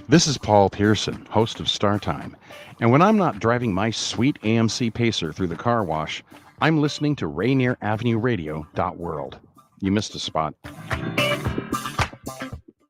This is Paul Pearson, host of StarTime. And when I'm not driving my sweet AMC Pacer through the car wash, I'm listening to Rainier Avenue Radio .world. You missed a spot.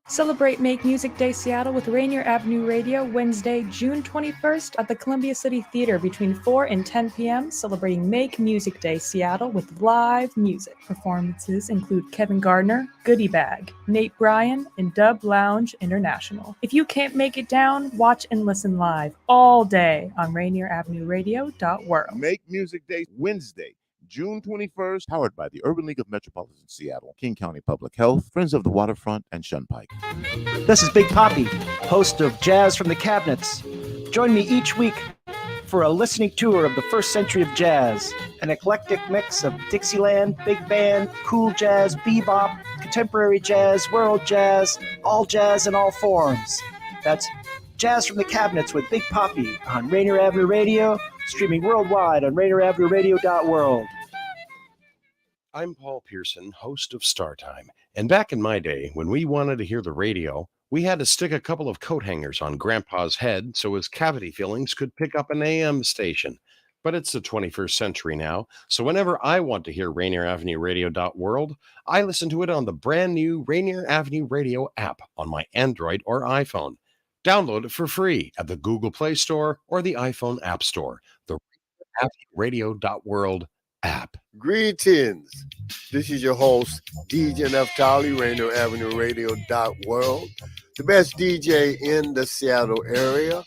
Celebrate Make Music Day Seattle with Rainier Avenue Radio Wednesday, June 21st at the Columbia City Theater between 4 and 10 p.m. Celebrating Make Music Day Seattle with live music. Performances include Kevin Gardner, Goodie Bag, Nate Bryan, and Dub Lounge International. If you can't make it down, watch and listen live all day on Rainier Avenue Radio .world. Make Music Day Wednesday, June 21st, powered by the Urban League of Metropolitan Seattle, King County Public Health, Friends of the Waterfront, and Shunpike. This is Big Poppy, host of Jazz from the Cabinets. Join me each week for a listening tour of the first century of jazz, an eclectic mix of Dixieland, big band, cool jazz, bebop, contemporary jazz, world jazz, all jazz in all forms. That's Jazz from the Cabinets with Big Poppy on Rainier Avenue Radio, streaming worldwide on RainierAvenueRadio.world. I'm Paul Pearson, host of StarTime. And back in my day, when we wanted to hear the radio, we had to stick a couple of coat hangers on Grandpa's head so his cavity fillings could pick up an AM station. But it's the 21st century now, so whenever I want to hear Rainier Avenue Radio .world, I listen to it on the brand new Rainier Avenue Radio app on my Android or iPhone. Download it for free at the Google Play Store or the iPhone App Store. The Radio .world app. Greetings. This is your host, DJ Neftali, Rainier Avenue Radio .world, the best DJ in the Seattle area.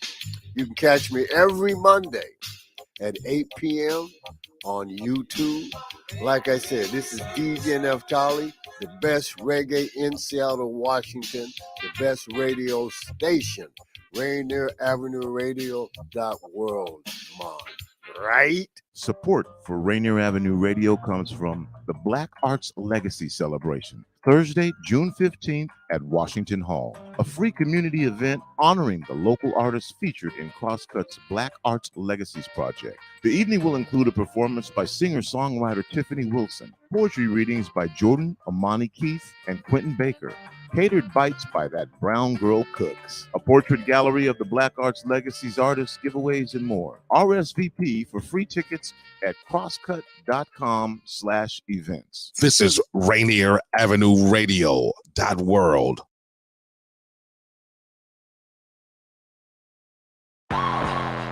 You can catch me every Monday at 8 p.m. on YouTube. Like I said, this is DJ Neftali, the best reggae in Seattle, Washington, the best radio station, Rainier Avenue Radio .world. Right? Support for Rainier Avenue Radio comes from the Black Arts Legacy Celebration, Thursday, June 15th at Washington Hall, a free community event honoring the local artists featured in Crosscut's Black Arts Legacies project. The evening will include a performance by singer-songwriter Tiffany Wilson, poetry readings by Jordan Amani Keith and Quentin Baker, catered bites by That Brown Girl Cooks, a portrait gallery of the Black Arts Legacies artists, giveaways, and more. RSVP for free tickets at crosscut.com/events. This is Rainier Avenue Radio .world.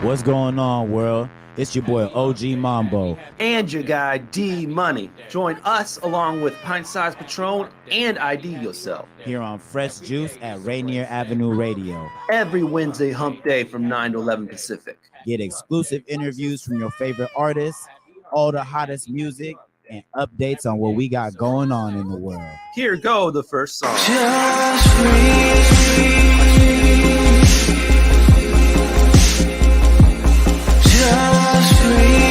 What's going on, world? It's your boy OG Mambo. And your guy D Money. Join us along with Pint Size Patron and IDYourself Here on Fresh Juice at Rainier Avenue Radio. Every Wednesday hump day from 9 to 11 Pacific. Get exclusive interviews from your favorite artists, all the hottest music, and updates on what we got going on in the world. Here go the first song. Just breathe. Just breathe.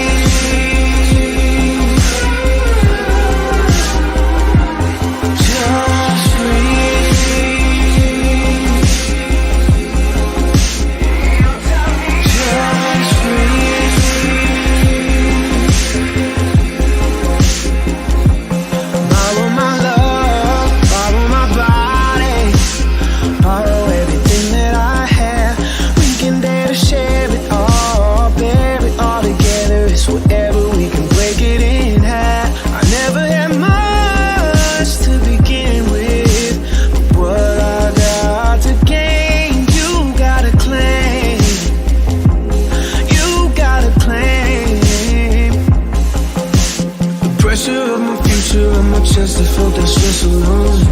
Just to feel that stress alone.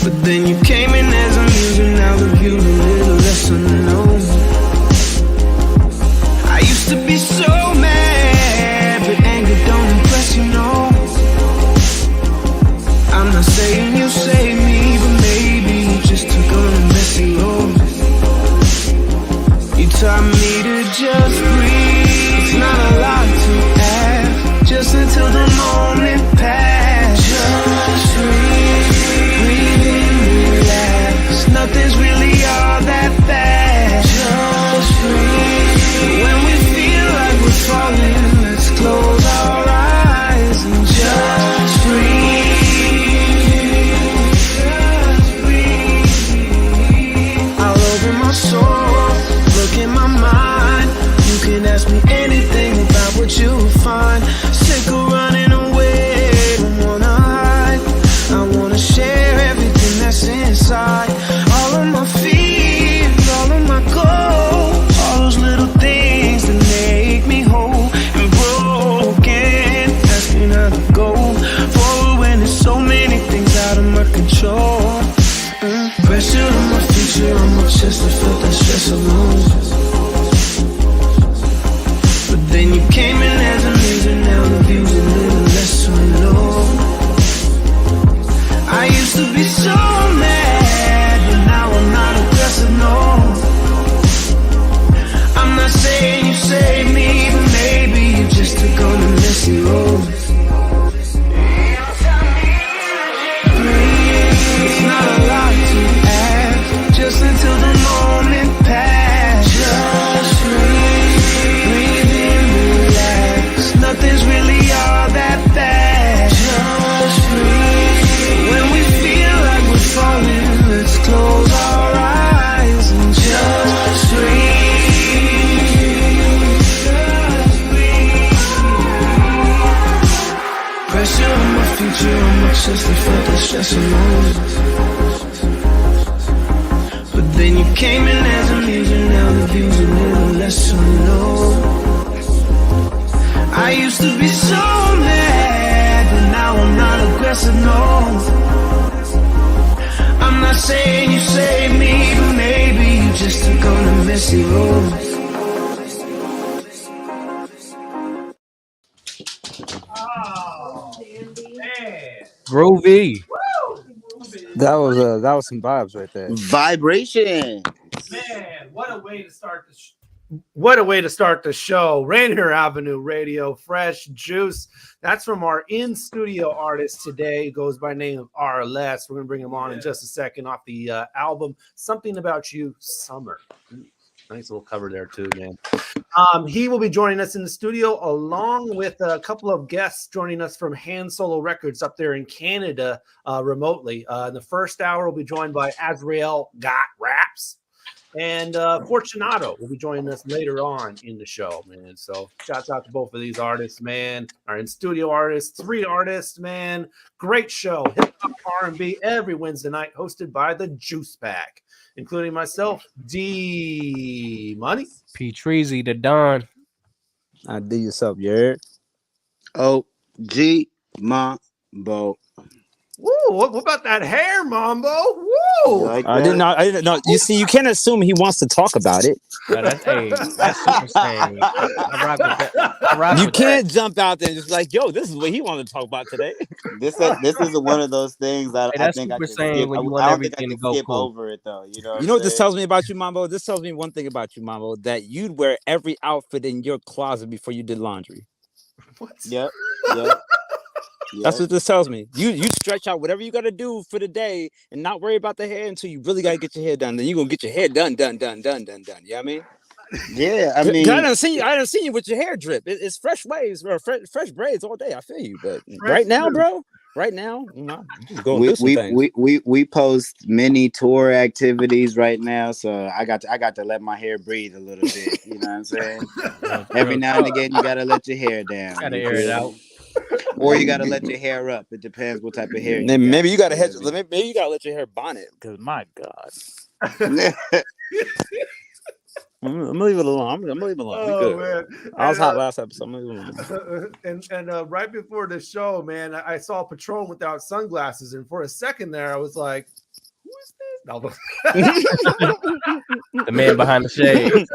But then you came in as a loser, now the view's a little less unknown. I used to be so mad, but anger don't impress, you know. I'm not saying you saved me, but maybe you just took on a messy road. You taught me to just breathe. It's not a lot to ask, just until the moment passes. Just breathe and relax. Nothing's really all that bad. Just breathe. When we feel like we're falling, let's close our eyes and just breathe. Just breathe. chest and felt that stress alone. But then you came in as a music, now the view's a little less unknown. I used to be so mad, but now I'm not aggressive, no. I'm not saying you saved me, but maybe you just took on a messy road. It's not a lot to ask, just until the moment passes. Just breathe in, relax. Nothing's really all that bad. Just breathe. When we feel like we're falling, let's close our eyes and just breathe. Just breathe. Pressure on my future, on my chest, I felt that stress alone. But then you came in as a music, now the view's a little less unknown. I used to be so mad, but now I'm not aggressive, no. I'm not saying you saved me, but maybe you just took on a messy road. Groovy. That was some vibes right there. Vibration. Man, what a way to start the what a way to start the show. Rainier Avenue Radio, fresh juice. That's from our in-studio artist today. Goes by name of Araless. We're going to bring him on in just a second off the album Something About You Summer. Nice little cover there too, man. He will be joining us in the studio along with a couple of guests joining us from Hand'Solo Records up there in Canada remotely. In the first hour, we'll be joined by AzraelRapsGood. And Fortunato will be joining us later on in the show, man. So shouts out to both of these artists, man. Our in-studio artists, 3 artists, man. Great show. Hip-hop R&B every Wednesday night, hosted by the Juice Pack, including myself, D Money, P Treasy, the Don. IDYourself, you heard? OG Mambo. Woo, what about that hair, Mambo? Woo! Like I didn't know. You see, you can't assume he wants to talk about it. Yeah, that's super sane. I rock with that. You can't jump out there and just like, yo, this is what he wanted to talk about today. This is one of those things that Hey, I that's think I super can sane skip. when you I want don't everything think I to can go skip cool. over it though. You know what this tells me about you, Mambo? This tells me one thing about you, Mambo, that you'd wear every outfit in your closet before you did laundry. What? Yep. That's what this tells me. You stretch out whatever you got to do for the day and not worry about the hair until you really got to get your hair done. Then you're going to get your hair done. You know what I mean? Yeah, I mean, I done seen you with your hair drip. It's fresh waves or fresh braids all day. I feel you, but right now, bro. Right now, we post many tour activities right now, so I got to let my hair breathe a little bit. You know what I'm saying? Every now and again, you gotta let your hair down. Gotta air it out. Or you gotta let your hair up. It depends what type of hair. Maybe you gotta maybe you gotta let your hair bonnet because my God. I'm gonna leave it alone. I'm gonna leave it alone. Oh, man. I was hot last episode. I'm gonna leave it alone. And right before the show, man, I saw Patron without sunglasses, and for a second there, I was like, "Who is this?" No. The man behind the shade.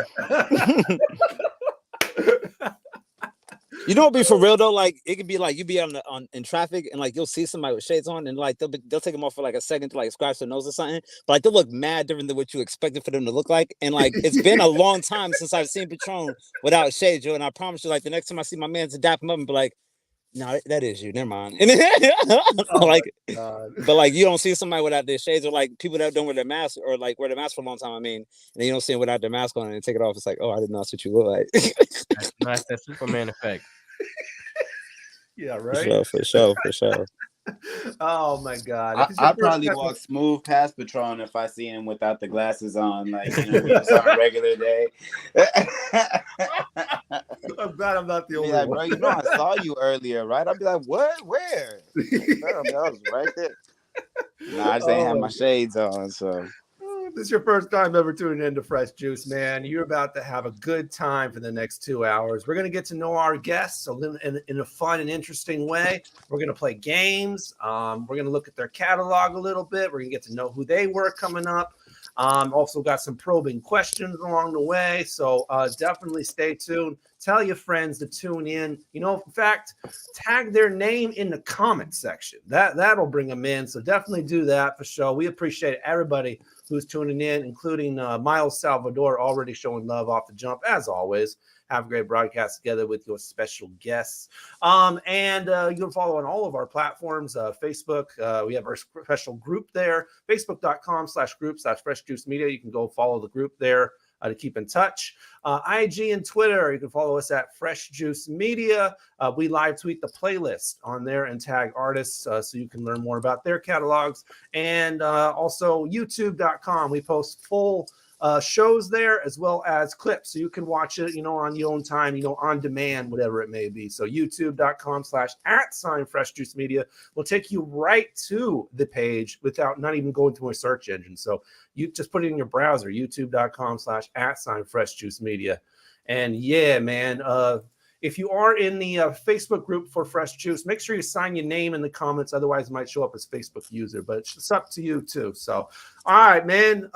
You know, be for real though. Like it could be like you be in traffic and like you'll see somebody with shades on and like they'll take them off for like a second to like scratch their nose or something. But like they'll look mad different than what you expected for them to look like. And like it's been a long time since I've seen Patron without shades, Joe. And I promise you, like the next time I see my man to dap him up and be like, "No, that is you. Never mind." And but like you don't see somebody without their shades or like people that don't wear their mask or like wear their mask for a long time. I mean, and then you don't see them without their mask on and take it off. It's like, oh, I didn't know that's what you look like. That's that Superman effect. Yeah, right. For sure. Oh my God! I probably walk smooth past Patron if I see him without the glasses on, like just on a regular day. I'm glad I'm not the only one. one. Bro, I saw you earlier, right? I'd be like, what? Where? I was right there. Nah, I just ain't have my shades on, so. This is your first time ever tuning into Fresh Juice, man. You're about to have a good time for the next 2 hours. We're going to get to know our guests in a fun and interesting way. We're going to play games. We're going to look at their catalog a little bit. We're going to get to know who they were coming up. Also got some probing questions along the way. So definitely stay tuned. Tell your friends to tune in. You know, in fact, tag their name in the comment section. That'll bring them in. So definitely do that for sure. We appreciate everybody who's tuning in, including Miles Salvador, already showing love off the jump, as always. Have a great broadcast together with your special guests. And you can follow on all of our platforms. Facebook, we have our special group there, facebook.com/group/freshjuicemedia. You can go follow the group there to keep in touch. IG and Twitter, you can follow us at Fresh Juice Media. We live tweet the playlist on there and tag artists so you can learn more about their catalogs. And also youtube.com. We post full shows there as well as clips, so you can watch it, on your own time, on demand, whatever it may be. So youtube.com/@FreshJuiceMedia will take you right to the page without not even going to a search engine. So you just put it in your browser, youtube.com/@FreshJuiceMedia. And yeah, man, if you are in the Facebook group for Fresh Juice, make sure you sign your name in the comments. Otherwise, it might show up as Facebook user, but it's up to you too. So, all right, man.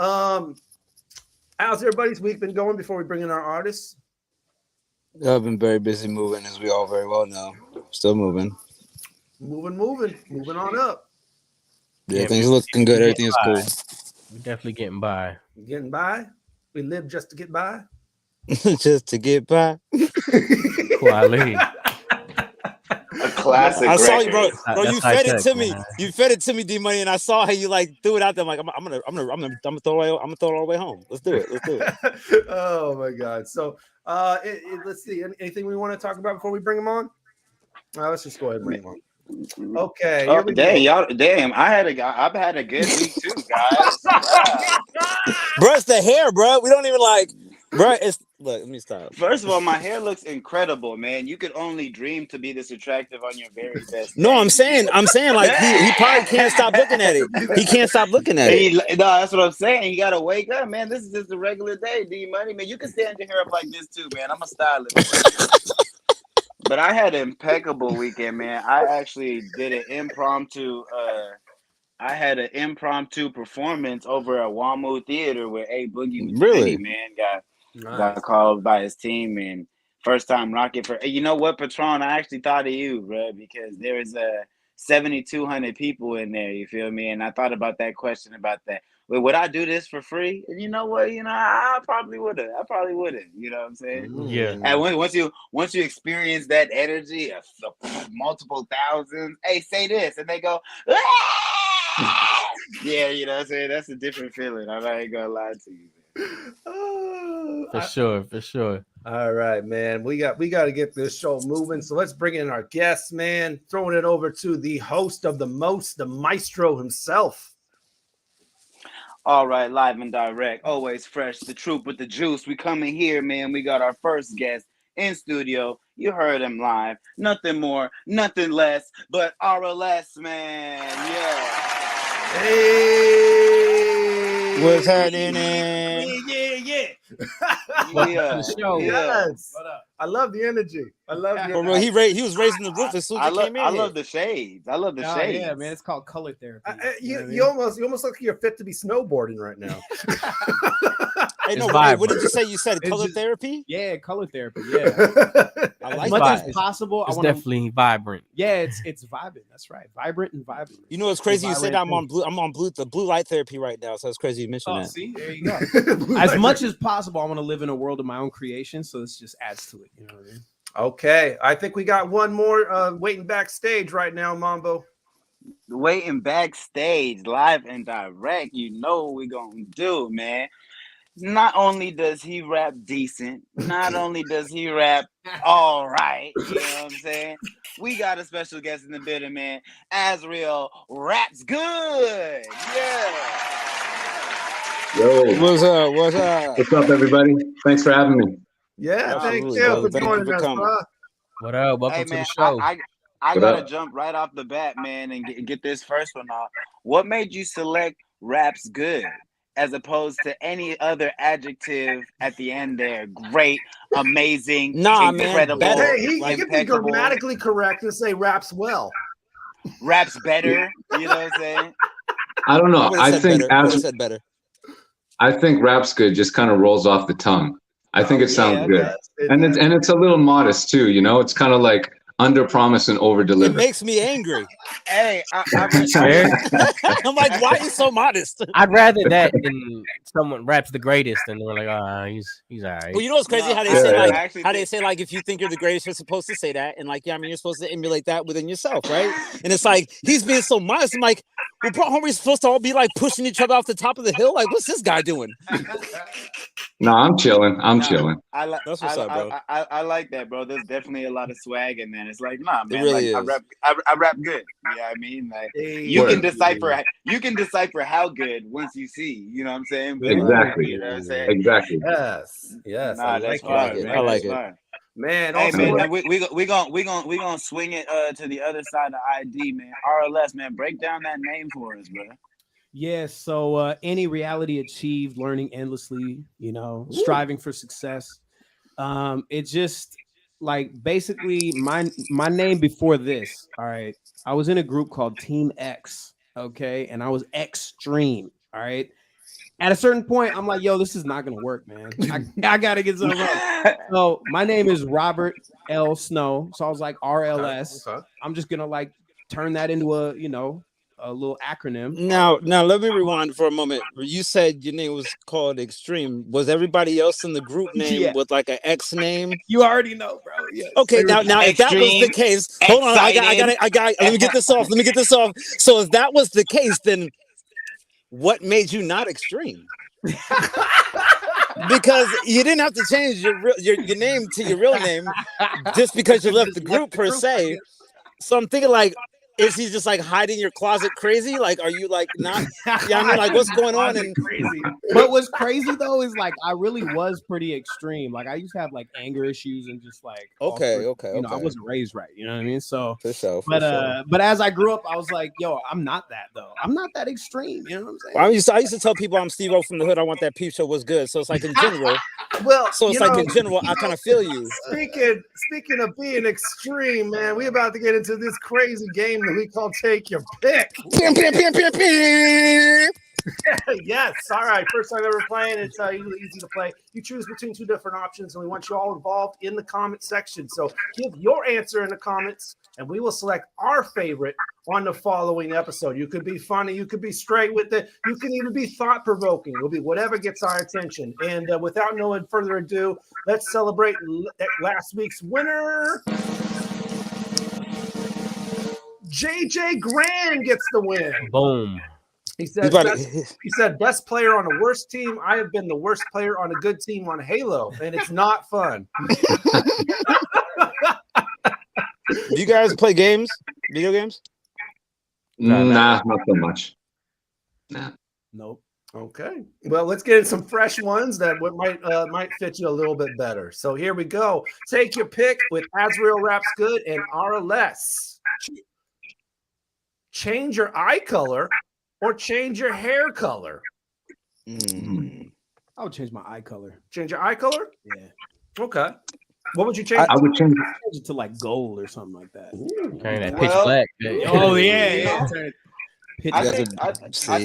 How's everybody's week been going before we bring in our artists? I've been very busy moving, as we all very well know. Still moving. Moving on up. Yeah, things looking good. Everything is cool. We're definitely getting by. Getting by? We live just to get by? Just to get by. Quality. A classic. I saw you, bro. That's You fed it to me. man. You fed it to me, D Money, and I saw how you threw it out there. I'm like, I'm gonna throw it all the way home. Let's do it. Oh my God. So, let's see. Anything we want to talk about before we bring them on? Let's just go ahead and bring them on. Okay. Oh, damn! I've had a good week too, guys. Bro, it's the hair, bro. We don't even bro. Look. Let me stop. First of all, my hair looks incredible, man. You could only dream to be this attractive on your very best day. No, I'm saying, he probably can't stop looking at it. He can't stop looking at it. No, that's what I'm saying. You gotta wake up, man. This is just a regular day, D Money, man. You can stand your hair up like this too, man. I'm a stylist. But I had an impeccable weekend, man. I actually did an impromptu. I had an impromptu performance over at WAMU Theater where A Boogie was Really? man, got called by his team and first time rocket for. You know what, Patron? I actually thought of you, bro, because there was 7,200 people in there. You feel me? And I thought about that question about that. Well, would I do this for free? And you know what? I probably would have. You know what I'm saying? Yeah. And once you experience that energy of multiple thousands, hey, say this, and they go, ah! Yeah, you know what I'm saying? That's a different feeling. I ain't gonna lie to you. For sure. All right, man. We got to get this show moving. So let's bring in our guests, man. Throwing it over to the host of the most, the maestro himself. All right, live and direct, always fresh, the truth with the juice. We coming here, man. We got our first guest in studio. You heard him live. Nothing more, nothing less, but Araless, man. Yeah. Hey. What's happening? Yeah. Welcome to the show. Yes. I love the energy. I love the Bro, he was raising the roof as soon as he came in. I love the shades. Shades. Yeah, man, it's called color therapy. You almost look like you're fit to be snowboarding right now. Hey, no, wait, what did you say? You said color therapy? Yeah, color therapy. Yeah. I like as much that. as possible. It's definitely vibrant. Yeah, it's vibrant. That's right. Vibrant and vibrant. You know what's crazy? You said I'm on the blue light therapy right now, so it's crazy you mentioned that. See, there you go. As much as possible, I want to live in a world of my own creation, so this just adds to it. You know what I mean? Okay, I think we got one more waiting backstage right now, Mambo. Waiting backstage, live and direct. You know what we gonna do, man. Not only does he rap decent, not only does he rap all right, you know what I'm saying? We got a special guest in the building, man. AzraelRapsGood. Yeah. Yo. What's up? What's up, everybody? Thanks for having me. Yeah, thank you for joining us, bro. What up? Welcome to man, the show. I gotta jump right off the bat, man, and get this first one off. What made you select Raps Good as opposed to any other adjective at the end there? Great, amazing, incredible. Man, better. Hey, he can be grammatically correct and say raps well. Raps better, you know what I'm saying? I don't know. I think said better. I think Raps Good just kind of rolls off the tongue. I think it sounds good. And it's a little modest too, you know? It's kind of like under promise and over It deliver. makes me angry. Hey, I'm like, why are you so modest? I'd rather that than someone raps the greatest, and they're like, he's all right. Well, you know what's crazy? How they say like if you think you're the greatest, you're supposed to say that, and like I mean, you're supposed to emulate that within yourself, right? And it's like he's being so modest. I'm like, well, bro, aren't we supposed to all be like pushing each other off the top of the hill? Like, what's this guy doing? No, I'm chilling. I like that's what's up, bro. I like that, bro. There's definitely a lot of swag in that. It's like, nah, man. Really like, is. I rap good. You know what I mean? Like you can decipher how good once you see. You know what I'm saying? But, Exactly. You know what I'm saying? Exactly. Yes. Nah, that's fine. I like it. Man, Hey also, man, and we gonna swing it to the other side of ID, man. Araless, man, break down that name for us, bro. Yeah, so any reality achieved, learning endlessly, you know, striving for success. It just like basically my name before this. All right, I was in a group called Team X, okay, and I was extreme. All right. At a certain point, I'm like, yo, this is not gonna work, man. I gotta get something up. So my name is Robert L. Snow. So I was like RLS. Okay. I'm just gonna like turn that into a little acronym. Now let me rewind for a moment. You said your name was called Extreme. Was everybody else in the group name with like an X name? You already know, bro. Yes. Okay, now if that was the case, hold on, I got. Let me get this off. So if that was the case, then what made you not extreme? Because you didn't have to change your name to your real name just because you left the group per se. So I'm thinking like, is he just like hiding your closet crazy? Like, are you like not? Yeah, I mean, like, what's going on? And crazy. But what's crazy though is like I really was pretty extreme. Like I used to have like anger issues and just like okay. You know, I wasn't raised right. You know what I mean? So for sure. But as I grew up, I was like, yo, I'm not that though. I'm not that extreme. You know what I'm saying? Well, I used to tell people I'm Steve-O from the hood. I want that peep show was good. So it's like in general. Well, so it's like in general, I kind of feel you. Speaking of being extreme, man, we about to get into this crazy game that we call Take Your Pick. Yes. All right. First time ever playing. It's usually easy to play. You choose between two different options, and we want you all involved in the comment section. So give your answer in the comments, and we will select our favorite on the following episode. You could be funny. You could be straight with it. You can even be thought-provoking. It'll be whatever gets our attention. And without no further ado, let's celebrate last week's winner. JJ Grand gets the win. Boom. He said, best player on the worst team. I have been the worst player on a good team on Halo, and it's not fun. Do you guys play games? Video games? Nah, not so much. Nah. Nope. Okay. Well, let's get in some fresh ones that might fit you a little bit better. So here we go. Take your pick with AzraelRapsGood and Araless. Change your eye color or change your hair color? I would change my eye color. Change your eye color? Yeah. Okay. What would you change? I would change it to like gold or something like that. Turn that pitch black. Oh yeah. I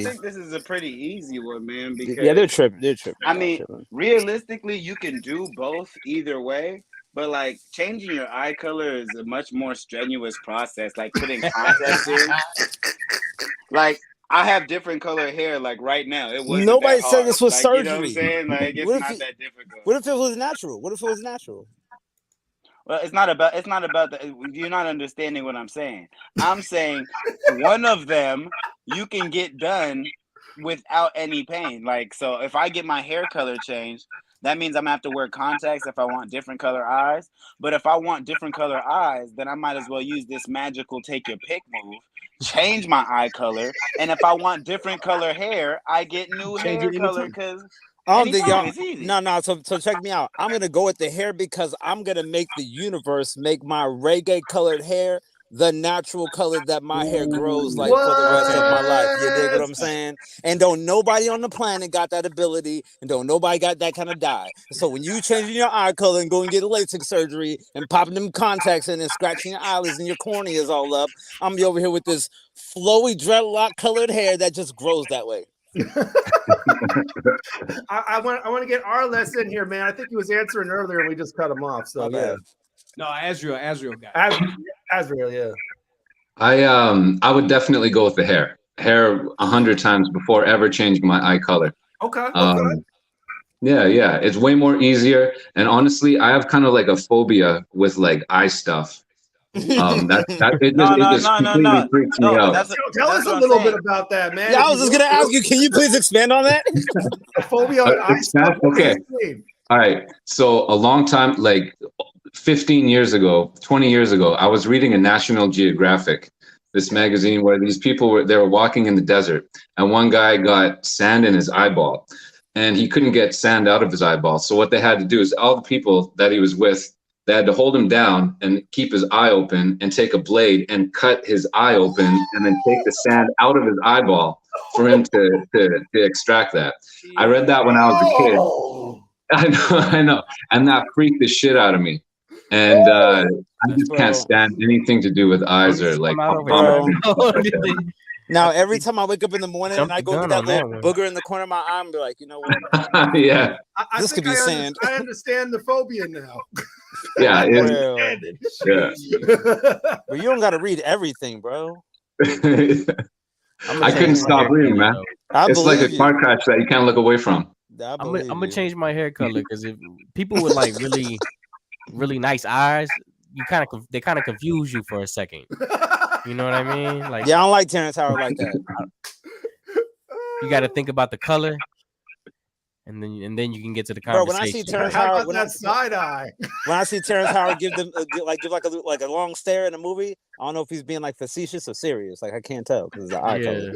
think this is a pretty easy one, man. Because they're tripping. I mean, realistically, you can do both either way. But like changing your eye color is a much more strenuous process. Like putting contacts in. Like I have different color hair. Like right now, it wasn't. Nobody that said hard. this was like, surgery. You know what I'm saying? Like it's not that difficult. What if it was natural? Well, it's not about that. You're not understanding what I'm saying. I'm saying one of them you can get done without any pain. Like so, if I get my hair color changed. That means I'm gonna have to wear contacts if I want different color eyes. But if I want different color eyes, then I might as well use this magical take your pick move, change my eye color, and if I want different color hair, I get new hair color because I don't think y'all. No. So check me out. I'm gonna go with the hair because I'm gonna make the universe make my reggae colored hair the natural color that my hair grows like for the rest of my life. You dig what I'm saying? And don't nobody on the planet got that ability, and don't nobody got that kind of dye. So when you changing your eye color and going get a LASIK surgery and popping them contacts in and scratching your eyelids and your corneas all up, I'm gonna be over here with this flowy dreadlock colored hair that just grows that way. I want to get Araless in here, man. I think he was answering earlier and we just cut him off. So yeah. No, Azrael got it. Azrael, yeah. I would definitely go with the hair. Hair 100 times before ever changing my eye color. Okay. Yeah, it's way more easier. And honestly, I have kind of like a phobia with like eye stuff. It just completely freaks me out. Tell us a little bit about that, man. Yeah, I was just gonna ask you. Can you please expand on that? A phobia on eye stuff. Okay. All right. So a long time, like 15 years ago, 20 years ago, I was reading a National Geographic, this magazine where these people were walking in the desert, and one guy got sand in his eyeball, and he couldn't get sand out of his eyeball. So what they had to do is all the people that he was with, they had to hold him down and keep his eye open and take a blade and cut his eye open and then take the sand out of his eyeball for him to extract that. I read that when I was a kid. I know. And that freaked the shit out of me. And I just can't stand anything to do with eyes or like. Now, every time I wake up in the morning and I go get that little booger in the corner of my eye, I'm be like, you know what? Yeah. This could be sand. I understand the phobia now. Yeah. But you don't got to read everything, bro. I couldn't stop reading, man. It's like a car crash that you can't look away from. I'm gonna change my hair color because if people with like really nice eyes, they kind of confuse you for a second. You know what I mean? Like, yeah, I don't like Terrence Howard like that. You got to think about the color, and then you can get to the conversation. Bro, when I see Terrence Howard, when I see Terrence Howard give a long stare in a movie, I don't know if he's being like facetious or serious. Like I can't tell because the eye color.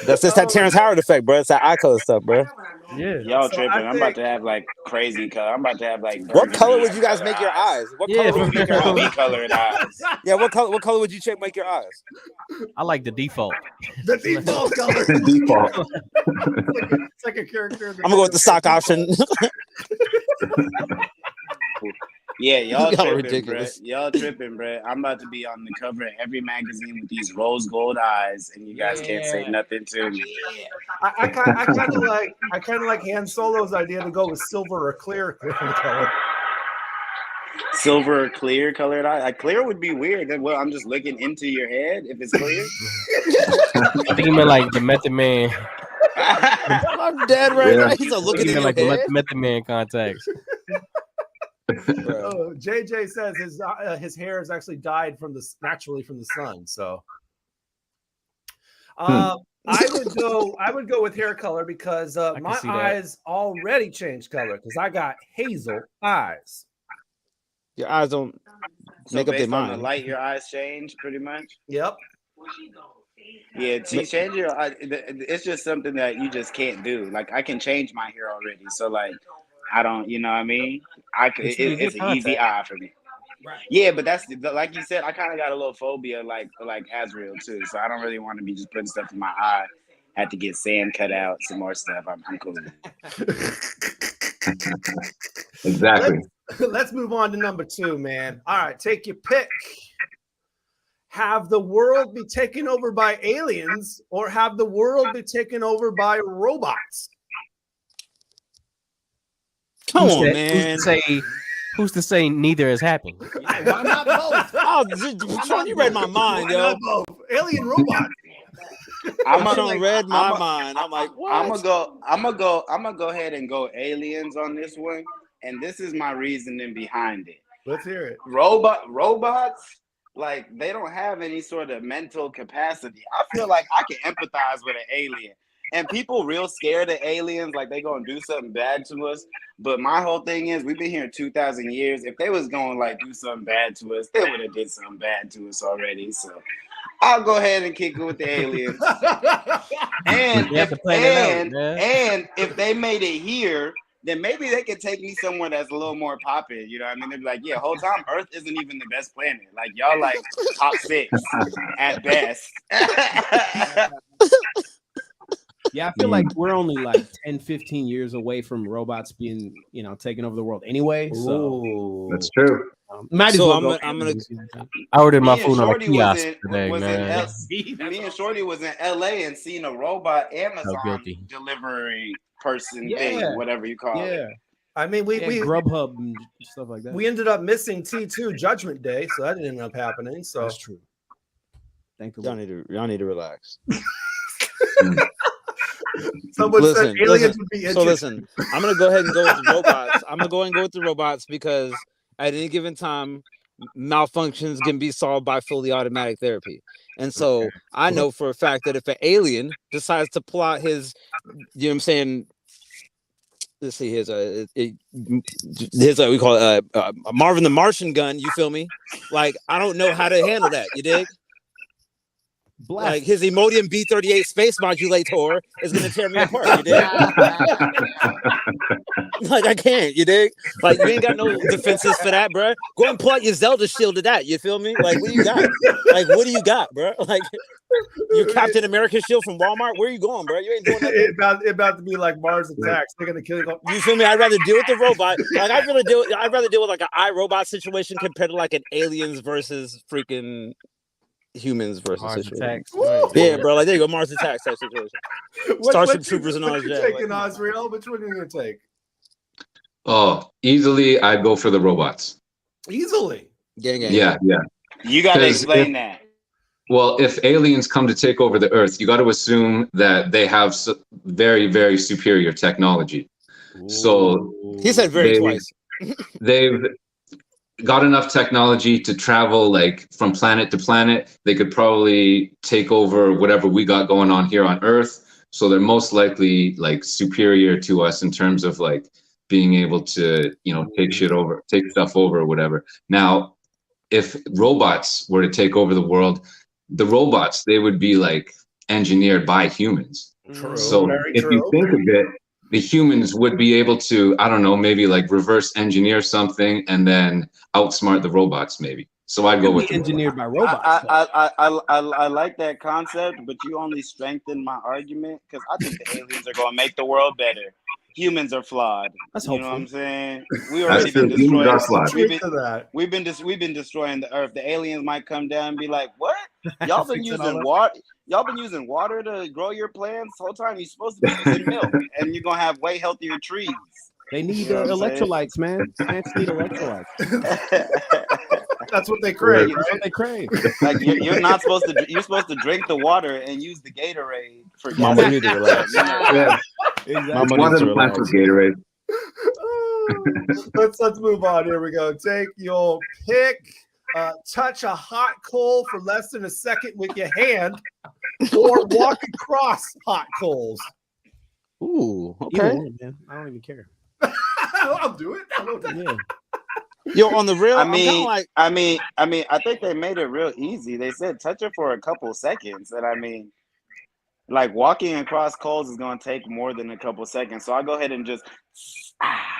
That's just that Terrence Howard effect, bro. It's that eye color stuff, bro. Yeah, y'all tripping. I'm about to have like crazy color. I'm about to have like. What color would you guys make your eyes? What color would you make your eyes? Colored eyes. Yeah, what color would you make your eyes? I like the default. The default color. The default. It's like a character. I'm gonna go with the stock option. Yeah, y'all tripping, ridiculous. Bro. Y'all tripping, bro. I'm about to be on the cover of every magazine with these rose gold eyes, and you guys can't say nothing to me. I kind of like Hand'Solo's idea to go with silver or clear color. Silver or clear colored eye. Like clear would be weird. Then, well, I'm just looking into your head if it's clear. I think you meant like the Method Man. I'm dead right now. He's looking in like your head. the Method Man contacts. Oh, JJ says his hair is actually dyed naturally from the sun. So, I would go with hair color because my eyes already changed color because I got hazel eyes. Your eyes don't make up their mind. The light, your eyes change pretty much. Yep. Yeah, change your eye. It's just something that you just can't do. Like I can change my hair already, so like. I don't, you know what I mean? It's an easy eye for me. Right. Yeah, but that's like you said. I kind of got a little phobia, like Azrael too. So I don't really want to be just putting stuff in my eye. Had to get sand cut out, some more stuff. I'm cool. Exactly. Let's move on to number 2, man. All right, take your pick. Have the world be taken over by aliens, or have the world be taken over by robots? Come on, man. Who's to say neither has happened? Why not both? Oh, Sean, you read my mind, yo. Both? Alien robots. Read my mind. I'm like, what? I'm gonna go ahead and go aliens on this one, and this is my reasoning behind it. Let's hear it. Robots, like they don't have any sort of mental capacity. I feel like I can empathize with an alien. And people real scared of aliens, like they gonna do something bad to us. But my whole thing is, we've been here 2,000 years. If they was gonna like do something bad to us, they would have did something bad to us already. So I'll go ahead and kick it with the aliens. and if they made it here, then maybe they could take me somewhere that's a little more poppin'. You know what I mean? They'd be like, yeah, whole time Earth isn't even the best planet. Like y'all like top 6 at best. Yeah, I feel like we're only like 10, 15 years away from robots being, taking over the world anyway. So That's true. Might as So well I'm gonna. I ordered my Me and food on a Shorty was kiosk in today, man. me and Shorty was in LA and seen a robot Amazon guilty. delivery person thing, whatever you call it. I mean, we Grubhub and stuff like that. we ended up missing T2 Judgment Day, so that didn't end up happening. So that's true. Thank you. Y'all need to relax. Someone said aliens listen. would be So interesting. listen, I'm gonna go ahead and go with the robots. I'm gonna go and go with the robots because at any given time, malfunctions can be solved by fully automatic therapy. And so I know for a fact that if an alien decides to plot his, you know what I'm saying. Let's see, here's a we call it a Marvin the Martian gun. You feel me? Like I don't know how to handle that. You dig? Like his Emodium B-38 space modulator is gonna tear me apart. You dig? Like I can't. You dig? Like you ain't got no defenses for that, bro. Go and pull out your Zelda shield to that. You feel me? Like what do you got? Like what do you got, bro? Like your Captain America shield from Walmart. Where you going, bro? You ain't doing nothing. It about to be like Mars Attacks. They're gonna kill you. You feel me? I'd rather deal with the robot. Like I'd rather deal with like an iRobot situation compared to like an aliens versus freaking humans versus Mars situation. Attacks. Yeah, bro. Like there you go, Mars Attacks type situation. Starship Troopers and all what you that. taking, Azrael? Which one are you gonna take? Oh, easily I'd go for the robots. Easily. Gang. Yeah. You gotta 'Cause explain that. Well, if aliens come to take over the Earth, you got to assume that they have very, very superior technology. So he said very twice. They've got enough technology to travel like from planet to planet. They could probably take over whatever we got going on here on Earth. So they're most likely like superior to us in terms of like being able to, take stuff over or whatever. Now, if robots were to take over the world, the robots, they would be like engineered by humans. True. So if you think of it, the humans would be able to, I don't know, maybe like reverse engineer something and then outsmart the robots maybe. So I'd go with engineered by robots. I like that concept, but you only strengthen my argument because I think the aliens are going to make the world better. Humans are flawed. That's you hopeful. know what I'm saying? We already been destroying. We've been destroying the Earth. The aliens might come down and be like, "What? Y'all been using water? Y'all been using water to grow your plants the whole time? You're supposed to be using milk, and you're gonna have way healthier trees." They need electrolytes, man. Plants need electrolytes. That's what they crave. That's what they crave. Like you're not supposed to. You're supposed to drink the water and use the Gatorade for. Mama need to relax. Exactly. One of the plants was Gatorade. Let's move on. Here we go. Take your pick. Touch a hot coal for less than a second with your hand, or walk across hot coals. Ooh, okay. Man. I don't even care. I'll do it. Yeah. Yo, on the real, I think they made it real easy. They said touch it for a couple seconds, and I mean, like walking across coals is gonna take more than a couple seconds. So I'll go ahead and just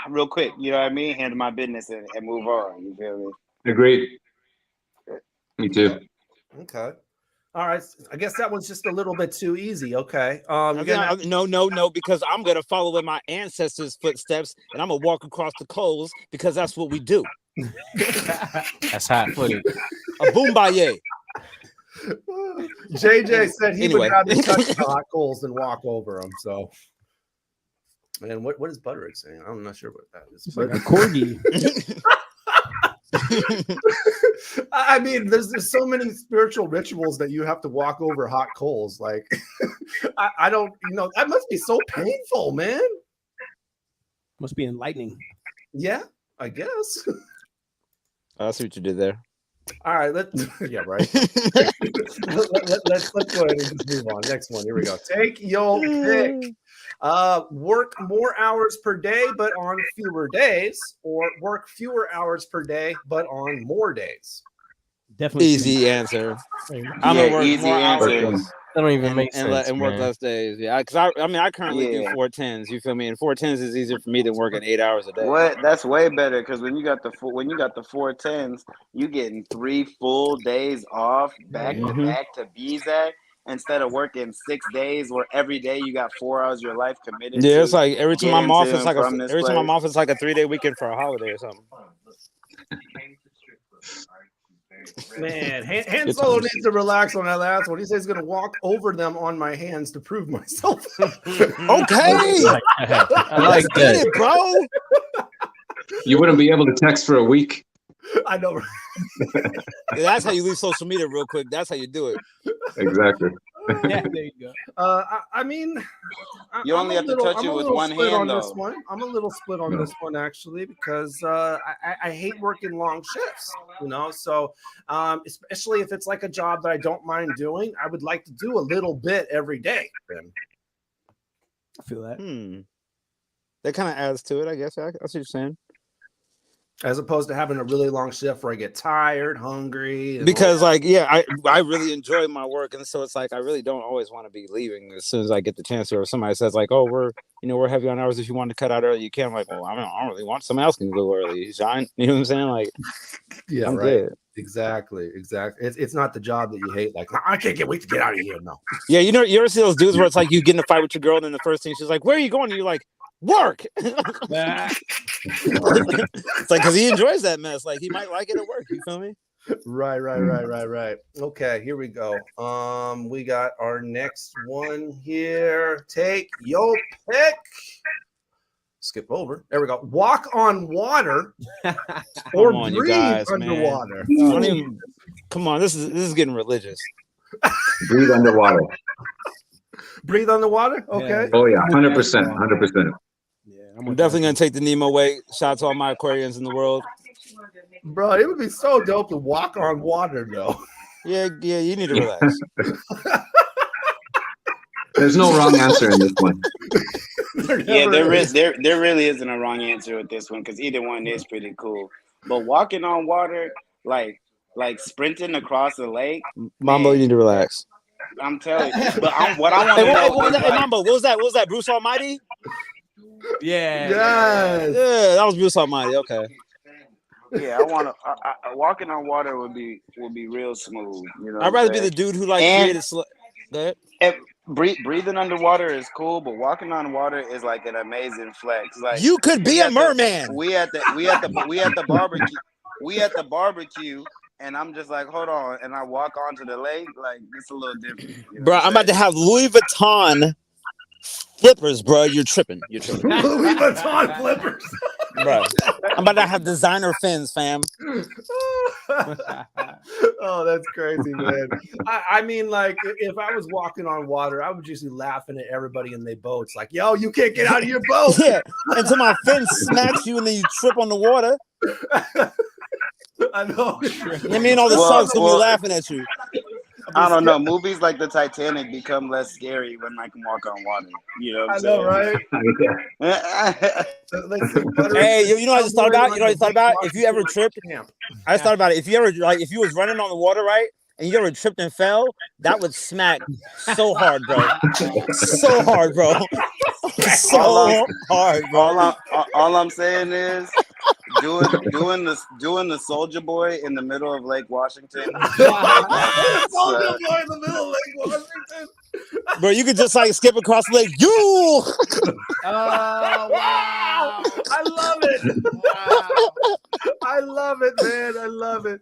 real quick, you know what I mean? Handle my business and move on. You feel me? Agreed. Me too. Okay. All right. I guess that was just a little bit too easy. Okay. No, because I'm gonna follow in my ancestors' footsteps, and I'm gonna walk across the coals because that's what we do. That's hot footage. A boombaye. JJ said he Anyway. would rather touch the hot coals than walk over them. So, and what is Butterick saying? I'm not sure what that is. It's like a corgi. I mean, there's so many spiritual rituals that you have to walk over hot coals. Like, I don't, that must be so painful, man. Must be enlightening. Yeah, I guess. I see what you did there. All right, yeah, right. Let's go ahead and just move on. Next one. Here we go. Take your pick. Work more hours per day, but on fewer days, or work fewer hours per day, but on more days. Definitely easy answer. I'm gonna work more hours. That don't even make sense. And work less days. Yeah, because I currently do 410s. You feel me? And 410s is easier for me than working 8 hours a day. What? That's way better because when you got the 410s, you getting 3 full days off back to back to BZAC. instead of working 6 days where every day you got 4 hours of your life committed. Yeah, to it's like every time I'm getting off, to it's and like from this every time I'm place. off, it's like a 3-day weekend for a holiday or something. Man, Hand'Solo needs to relax on that last one. He says he's going to walk over them on my hands to prove myself. Okay. I like Let's get that. it, bro. You wouldn't be able to text for a week. I know. Yeah, that's how you leave social media real quick. That's how you do it. Exactly. Yeah, there you go. I mean, You only have to touch it with one hand, This though. one. I'm a little split on this one actually because I hate working long shifts, you know. So especially if it's like a job that I don't mind doing, I would like to do a little bit every day. Then I feel that. That kind of adds to it, I guess. That's what you're saying. As opposed to having a really long shift where I get tired, hungry. and Because all like, yeah, I really enjoy my work, and so it's like I really don't always want to be leaving as soon as I get the chance. Or if somebody says like, "Oh, we're heavy on hours. If you want to cut out early, you can." I'm like, well, I don't really want. Somebody else can go early. Shine. You know what I'm saying? Like, yeah, I'm right. good. Exactly. It's not the job that you hate. Like, I can't wait to get out of here. No. Yeah, you ever see those dudes where it's like you get in a fight with your girl, and then the first thing she's like, "Where are you going?" And you're like, "Work." It's like because he enjoys that mess. Like he might like it at work. You feel me? Right. Okay, here we go. We got our next one here. Take your pick. Skip over. There we go. Walk on water or Come on, you breathe guys, underwater. Man. Don't even, come on, this is getting religious. Breathe underwater. Breathe underwater? Okay. Oh yeah, 100%. 100%. I'm definitely gonna take the Nemo way. Shout out to all my Aquarians in the world. Bro, it would be so dope to walk on water, though. Yeah, you need to relax. There's no wrong answer in this one. Yeah, there really isn't a wrong answer with this one because either one is pretty cool. But walking on water, like sprinting across the lake, Mambo, you need to relax. I'm telling you. But what I want to know is, Hey, Mambo, what was that? What was that? Bruce Almighty? Yeah. Yes. Yeah, that was Bruce Almighty. Okay. Yeah, I want to. Walking on water would be real smooth. You know, I'd rather be the dude who like created. Go ahead. Breathing underwater is cool, but walking on water is like an amazing flex. Like you could be a merman. We at the barbecue, and I'm just like, hold on, and I walk onto the lake. Like it's a little different. You know Bro, I'm about to have Louis Vuitton flippers, bro. You're tripping. Louis Vuitton flippers. Bro, I'm about to have designer fins, fam. Oh, that's crazy, man. I mean, like, if I was walking on water, I would just be laughing at everybody in their boats. Like, yo, you can't get out of your boat. Yeah, until my fin smacks you and then you trip on the water. I know. I mean, all the sharks will be laughing at you. I don't know. Movies like the Titanic become less scary when I can walk on water. You know what I'm saying? Right? Hey, you know what I just thought about? You know what I thought about? If you ever tripped, I just thought about it. If you ever, like, if you was running on the water, right, and you ever tripped and fell, that would smack so hard, bro. So hard, bro. So hard, bro. All I'm saying is doing the Soldier Boy in the middle of Lake Washington. Soldier Boy in the middle of Lake Washington. Bro, you could just like skip across the lake. You. Oh wow! I love it. Wow. I love it, man. I love it.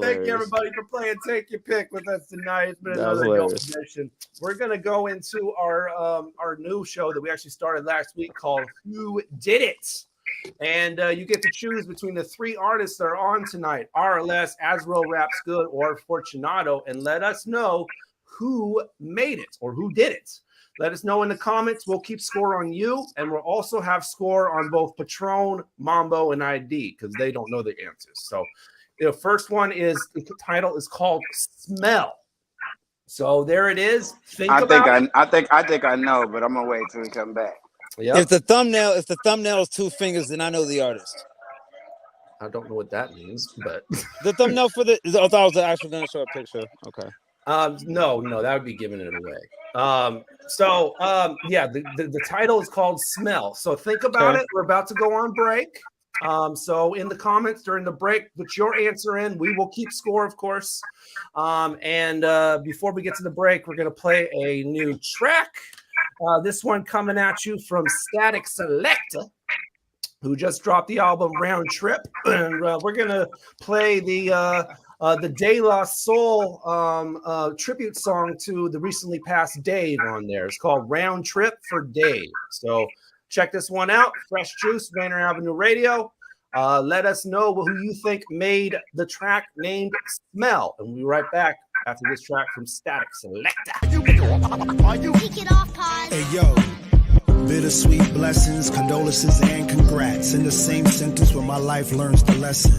Thank you, everybody, for playing Take Your Pick with us tonight. It's been another dope edition. We're gonna go into our new show that we actually started last week called Who Did It? And you get to choose between the three artists that are on tonight: Araless, AzraelRapsGood, or Fortunato, and let us know who made it or who did it. Let us know in the comments. We'll keep score on you, and we'll also have score on both Patron, Mambo, and ID because they don't know the answers. So the first one is, the title is called Smell. So there it is. I think I know, but I'm gonna wait till we come back. Yep. If the thumbnail is two fingers, then I know the artist. I don't know what that means, but the thumbnail for the, I thought it was actually going to show a picture. Okay. No, that would be giving it away. Yeah, the title is called Smell. So think about it. We're about to go on break. So in the comments during the break, put your answer in. We will keep score, of course. And before we get to the break, we're going to play a new track. This one coming at you from Static Selector, who just dropped the album Round Trip. And we're going to play the De La Soul tribute song to the recently passed Dave on there. It's called Round Trip for Dave. So check this one out. Fresh Juice, Rainier Avenue Radio. Let us know who you think made the track named Smell. And we'll be right back after this track from Static Selector. Hey, yo. Bittersweet blessings, condolences, and congrats. In the same sentence where my life learns the lesson.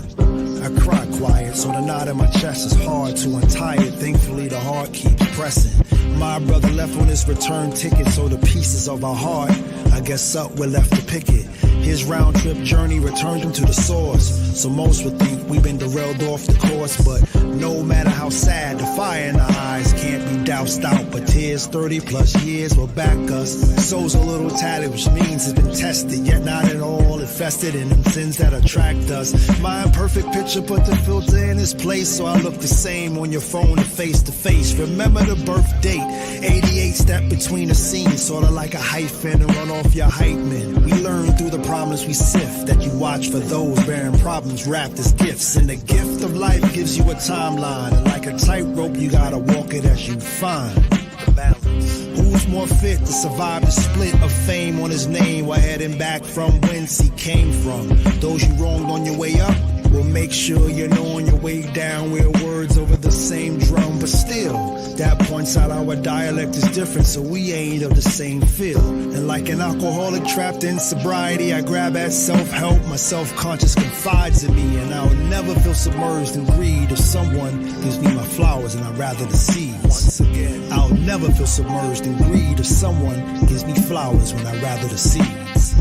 I cry quiet, so the knot in my chest is hard to untie it. Thankfully, the heart keeps pressing. My brother left on his return ticket, so the pieces of our heart, I guess up, we're left to pick it. His round trip journey returned him to the source. So most would think we've been derailed off the course. But no matter how sad, the fire in our eyes can't be doused out. But tears, 30 plus years will back us. Soul's a little tatted, which means it's been tested, yet not at all infested in them sins that attract us. My imperfect picture put the filter in its place, so I look the same on your phone and face to face. Remember the birth date, 88 step between the scenes, sorta like a hyphen and run off your hype man. We learn through the problems we sift, that you watch for those bearing problems wrapped as gifts. And the gift of life gives you a timeline, and like a tightrope you gotta walk it as you find the balance. Who's more fit to survive the split of fame on his name while heading back from whence he came from? Those you wronged on your way up, will make sure you know on your way down we're words over the same drum. But still, that points out our dialect is different, so we ain't of the same feel. And like an alcoholic trapped in sobriety, I grab at self-help. My self-conscious confides in me, and I'll never feel submerged in greed if someone gives me my flowers and I'd rather the seeds. Once again, I'll never feel submerged in greed if someone gives me flowers when I'd rather the seeds.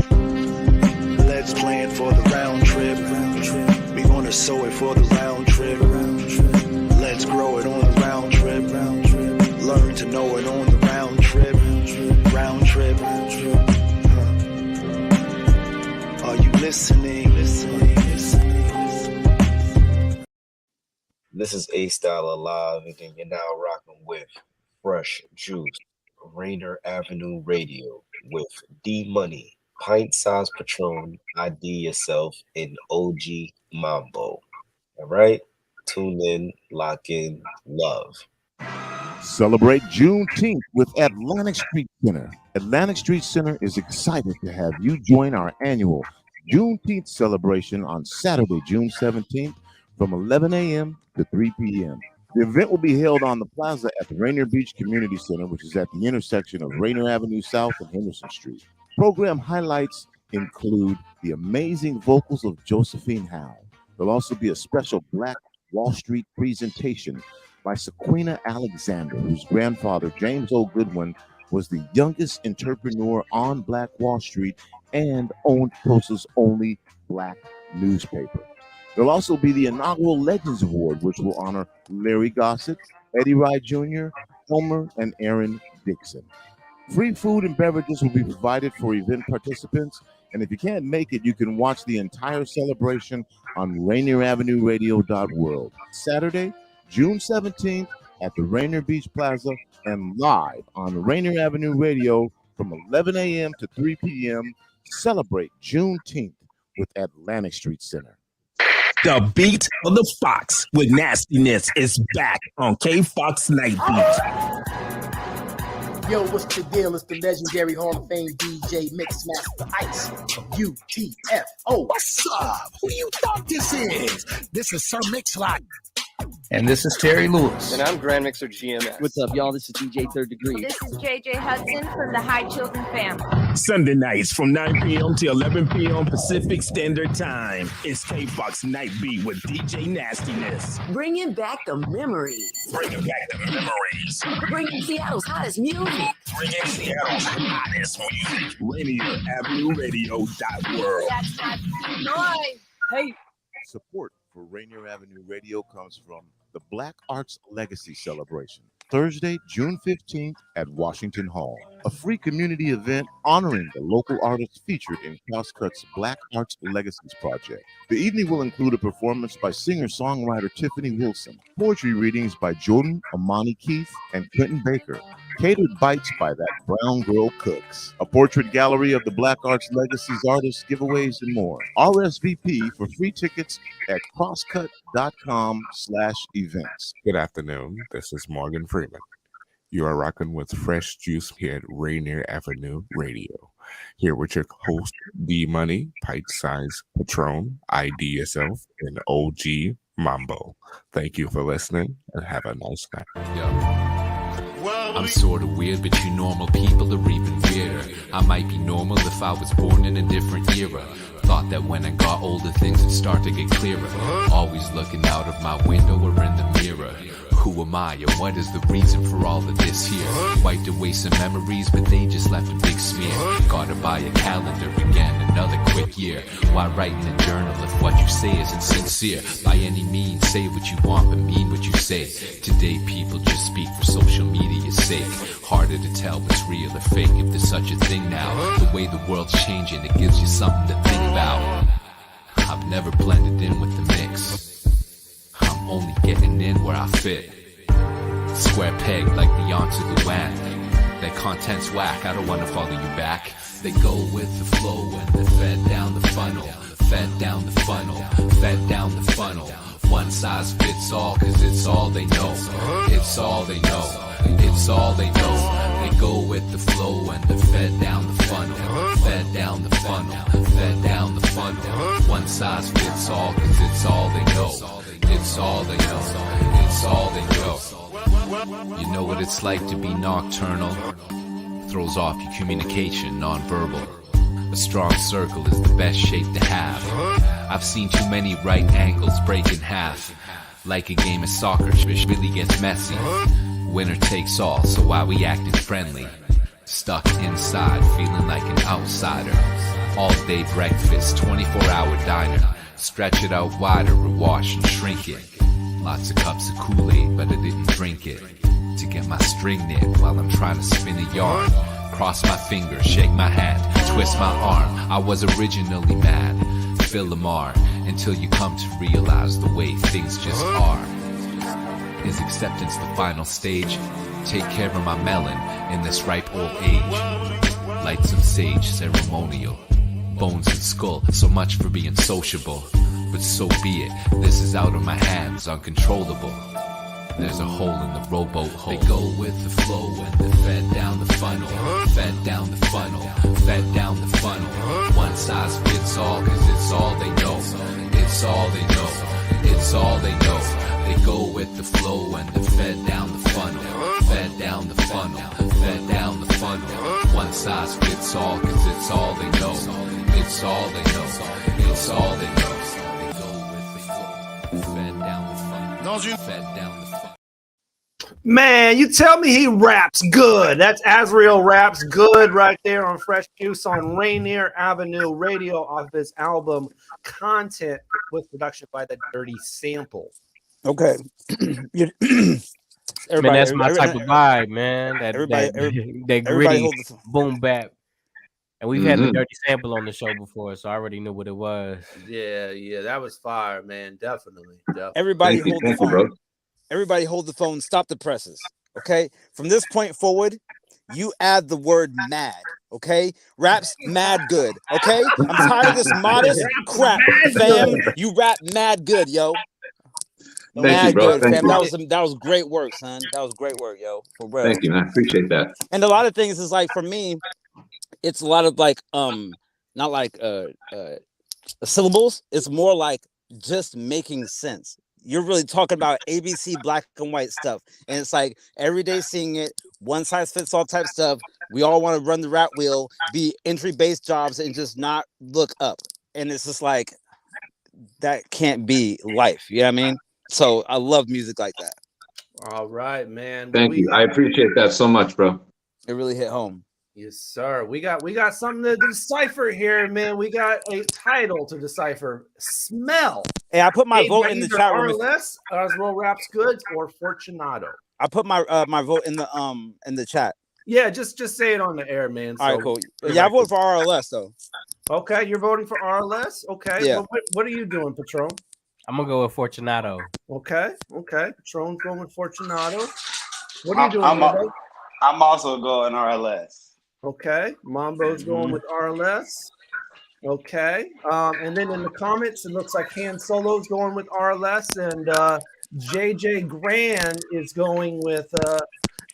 Let's plan for the round trip. We gonna sow it for the round trip. Let's grow it on the round trip. Learn to know it on the round trip. Round trip. Are you listening? This is A-Style Alive, and you're now rocking with Fresh Juice, Rainier Avenue Radio, with D-Money, Pint Size Patron, IDYourself, and OG Mambo. All right? Tune in, lock in, love. Celebrate Juneteenth with Atlantic Street Center. Atlantic Street Center is excited to have you join our annual Juneteenth celebration on Saturday, June 17th from 11 a.m. to 3 p.m. The event will be held on the plaza at the Rainier Beach Community Center, which is at the intersection of Rainier Avenue South and Henderson Street. Program highlights include the amazing vocals of Josephine Howe. There'll also be a special Black Wall Street presentation by Sequina Alexander, whose grandfather, James O. Goodwin, was the youngest entrepreneur on Black Wall Street and owned Tulsa's only Black newspaper. There'll also be the inaugural Legends Award, which will honor Larry Gossett, Eddie Wright Jr., Homer, and Aaron Dixon. Free food and beverages will be provided for event participants, and if you can't make it, you can watch the entire celebration on RainierAvenueRadio.world. Saturday, June 17th at the Rainier Beach Plaza and live on Rainier Avenue Radio from 11 a.m. to 3 p.m. Celebrate Juneteenth with Atlantic Street Center. The beat of the Fox with nastiness is back on K-Fox Night Beat. Yo, what's the deal? It's the legendary Hall of Fame DJ Mixmaster Ice. UTFO. What's up? Who you thought this is? This is Sir Mix-a-Lot. And this is Terry Lewis. And I'm Grand Mixer GMS. What's up, y'all? This is DJ Third Degree. This is JJ Hudson from the High Children family. Sunday nights from 9 p.m. to 11 p.m. Pacific Standard Time. It's K-Fox Night Beat with DJ Nastiness. Bringing back the memories. Bringing back the memories. Bringing Seattle's hottest music. Bringing Seattle's hottest music. RainierAvenueRadio.world. That's not noise. Hey. Support for Rainier Avenue Radio comes from the Black Arts Legacy Celebration. Thursday, June 15th at Washington Hall. A free community event honoring the local artists featured in Crosscut's Black Arts Legacies project. The evening will include a performance by singer-songwriter Tiffany Wilson, poetry readings by Jordan Amani Keith and Clinton Baker, catered bites by That Brown Girl Cooks, a portrait gallery of the Black Arts Legacies artists, giveaways, and more. RSVP for free tickets at crosscut.com/events. Good afternoon. This is Morgan Freeman. You are rocking with Fresh Juice here at Rainier Avenue Radio. Here with your host, D Money, Pint Size Patron, IDYourself, and OG Mambo. Thank you for listening and have a nice night. I'm sort of weird, but you normal people are even weirder. I might be normal if I was born in a different era. Thought that when I got older, things would start to get clearer. Always looking out of my window or in the mirror. Who am I, or what is the reason for all of this here? Wiped away some memories, but they just left a big smear. Gotta buy a calendar again, another quick year. Why write in a journal if what you say isn't sincere? By any means, say what you want, but mean what you say. Today, people just speak for social media's sake. Harder to tell what's real or fake, if there's such a thing now. The way the world's changing, it gives you something to think about. I've never blended in with the mix. I'm only getting in where I fit. Square peg like the onto the whack. That content's whack, I don't wanna follow you back. They go with the flow and they're fed down the funnel. Fed down the funnel, fed down the funnel. One size fits all, cause it's all they know. It's all they know, it's all they know. They go with the flow and they're fed down the funnel. Fed down the funnel, fed down the funnel. One size fits all, cause it's all they know. It's all they know, it's all they know. You know what it's like to be nocturnal? Throws off your communication, non-verbal. A strong circle is the best shape to have. I've seen too many right angles break in half. Like a game of soccer, it really gets messy. Winner takes all, so why we acting friendly? Stuck inside, feeling like an outsider. All day breakfast, 24-hour diner. Stretch it out wider, rewash and shrink it. Lots of cups of Kool-Aid, but I didn't drink it. To get my string knit while I'm trying to spin a yarn. Cross my fingers, shake my hand, twist my arm. I was originally mad, Phil Lamar. Until you come to realize the way things just are. Is acceptance the final stage? Take care of my melon in this ripe old age. Light some sage, ceremonial. Bones and skull, so much for being sociable. But so be it, this is out of my hands, uncontrollable. There's a hole in the rowboat hole. They go with the flow and they're fed down the funnel. Fed down the funnel, fed down the funnel. One size fits all, cause it's all they know. It's all they know, it's all they know. They go with the flow and they're fed down the funnel. Fed down the funnel, fed down the funnel. One size fits all, cause it's all they know. It's all they know, it's all they know. They go with the flow, fed down the funnel. Fed down the funnel. Man, you tell me he raps good. That's AzraelRapsGood right there on Fresh Juice on Rainier Avenue Radio off his album Content with production by The Dirty Sample. Okay. Man, that's my type of vibe, man. That gritty boom bap. And we've had The Dirty Sample on the show before, so I already knew what it was. Yeah, that was fire, man. Definitely. Everybody hold the phone. Everybody hold the phone. Stop the presses. Okay. From this point forward, you add the word mad. Okay. Raps mad good. Okay. I'm tired of this modest crap, fam. You rap mad good, yo. Thank you, bro. Good, fam. You. That was great work, son. That was great work, yo. For real. Thank you, man. I appreciate that. And a lot of things is like, for me, it's a lot of like not like syllables. It's more like just making sense. You're really talking about ABC black and white stuff, and it's like every day seeing it, one size fits all type stuff. We all want to run the rat wheel, be entry based jobs, and just not look up. And it's just like that can't be life. You know what I mean? So I love music like that. All right, man. Thank you. I appreciate that so much, bro. It really hit home. Yes, sir. We got something to decipher here, man. We got a title to decipher. Smell. Hey, I put my vote in the chat room. Araless, AzraelRapsGood, or Fortunato. I put my my vote in the chat. Yeah, just say it on the air, man. All right, cool. Yeah, I voted for RLS though. Okay, you're voting for RLS. Okay. Yeah. Well, what are you doing, Patron? I'm gonna go with Fortunato. Okay. Patron's going with Fortunato. What are you doing? I'm also going RLS. Okay. Mambo's going with RLS. Okay. And then in the comments, it looks like Hand'Solo's going with RLS, and JJ Grand is going with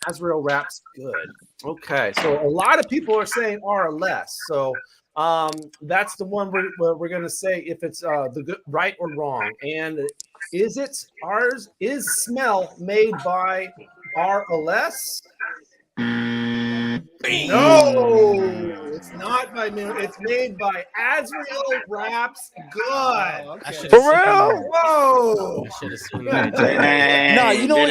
AzraelRapsGood. Okay. So a lot of people are saying RLS. So that's the one we're going to say if it's the good, right or wrong. And is Smell made by RLS? No, it's not by me. It's made by AzraelRapsGood. For real? Whoa! No, you know what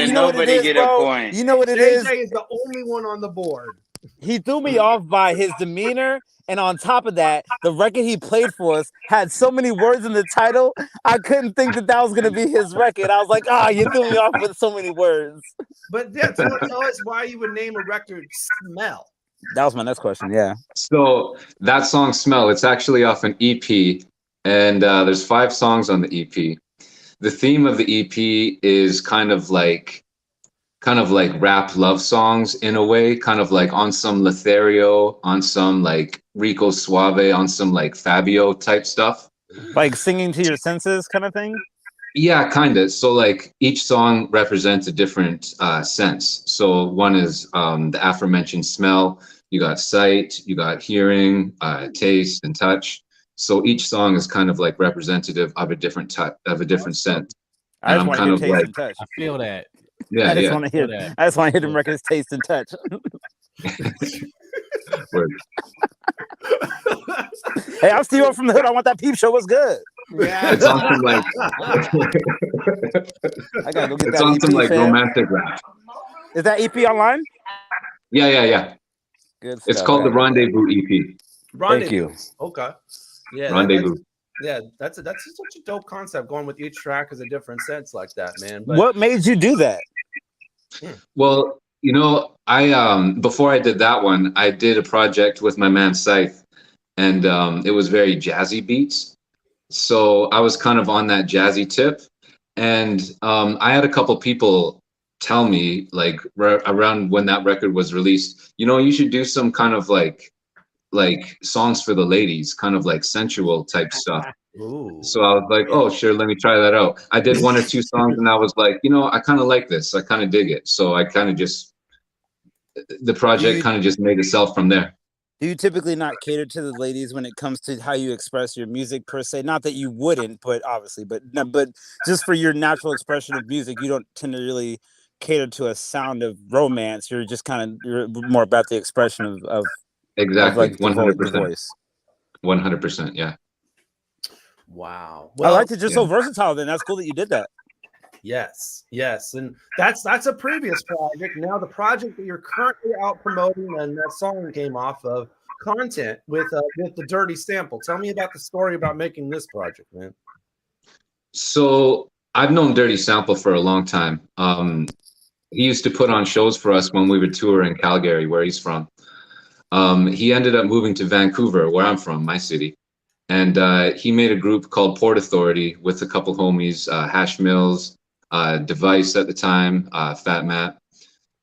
it is, bro. You know what it is. JJ is the only one on the board. He threw me off by his demeanor, and on top of that, the record he played for us had so many words in the title. I couldn't think that was gonna be his record. I was like, you threw me off with so many words. But yeah, tell us why you would name a record Smell. That was my next question. Yeah. So that song "Smell," it's actually off an EP, and there's 5 songs on the EP. The theme of the EP is kind of like rap love songs in a way, kind of like on some Lothario, on some like Rico Suave, on some like Fabio type stuff. Like singing to your senses kind of thing? Yeah, kind of. So like each song represents a different sense. So one is the aforementioned smell. You got sight, you got hearing, taste, and touch. So each song is kind of like representative of a different sense. I just want to hear taste and touch. I feel that. Yeah, I just want to hear. I just want to hear them records taste and touch. Word. Hey, I'm Steve from the Hood. I want that peep show. What's good? Yeah, it's on some like. I gotta go get it's that on EP, some like fam. romantic rap. Is that EP online? Yeah. Good. It's stuff, called the man. Rendezvous EP. Thank you. Okay. Yeah. Rendezvous. That's such a dope concept. Going with each track is a different sense like that, man. But What made you do that? Well, you know, I before I did that one, I did a project with my man Scythe, and it was very jazzy beats. So I was kind of on that jazzy tip, and I had a couple people tell me like around when that record was released, you know, you should do some kind of like songs for the ladies, kind of like sensual type stuff. Ooh. So I was like, oh, sure, let me try that out. I did 1 or 2 songs, and I was like, you know, I kind of like this. I kind of dig it. So I kind of just, the project kind of just made itself from there. Do you typically not cater to the ladies when it comes to how you express your music per se? Not that you wouldn't, but obviously, but just for your natural expression of music, you don't tend to really cater to a sound of romance. You're just you're more about the expression of exactly, like 100%. Voice. 100%, yeah. Wow. I like it. Just so versatile. Then that's cool that you did that. Yes, and that's a previous project. Now the project that you're currently out promoting, and that song came off of Content with the Dirty Sample. Tell me about the story about making this project, man. So I've known Dirty Sample for a long time. He used to put on shows for us when we would tour in Calgary, where he's from. He ended up moving to Vancouver, where I'm from, my city. And he made a group called Port Authority with a couple homies, Hash Mills, Device at the time, Fat Matt.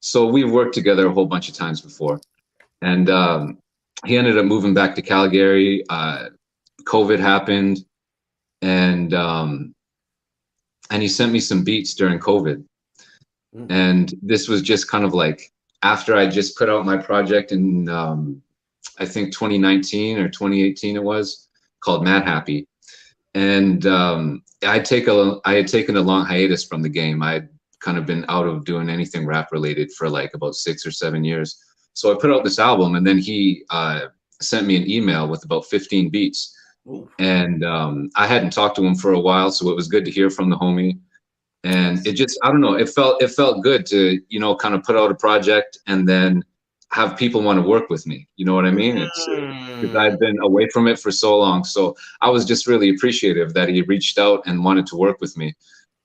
So we've worked together a whole bunch of times before. And he ended up moving back to Calgary. COVID happened, and he sent me some beats during COVID. And this was just kind of like after I just put out my project in I think 2019 or 2018 it was, called Mad Happy. And I had taken a long hiatus from the game. I had kind of been out of doing anything rap related for like about 6 or 7 years. So I put out this album, and then he sent me an email with about 15 beats. Ooh. And I hadn't talked to him for a while, so it was good to hear from the homie. And it just, I don't know, it felt good to, you know, kind of put out a project and then have people want to work with me. You know what I mean? It's because I've been away from it for so long. So I was just really appreciative that he reached out and wanted to work with me.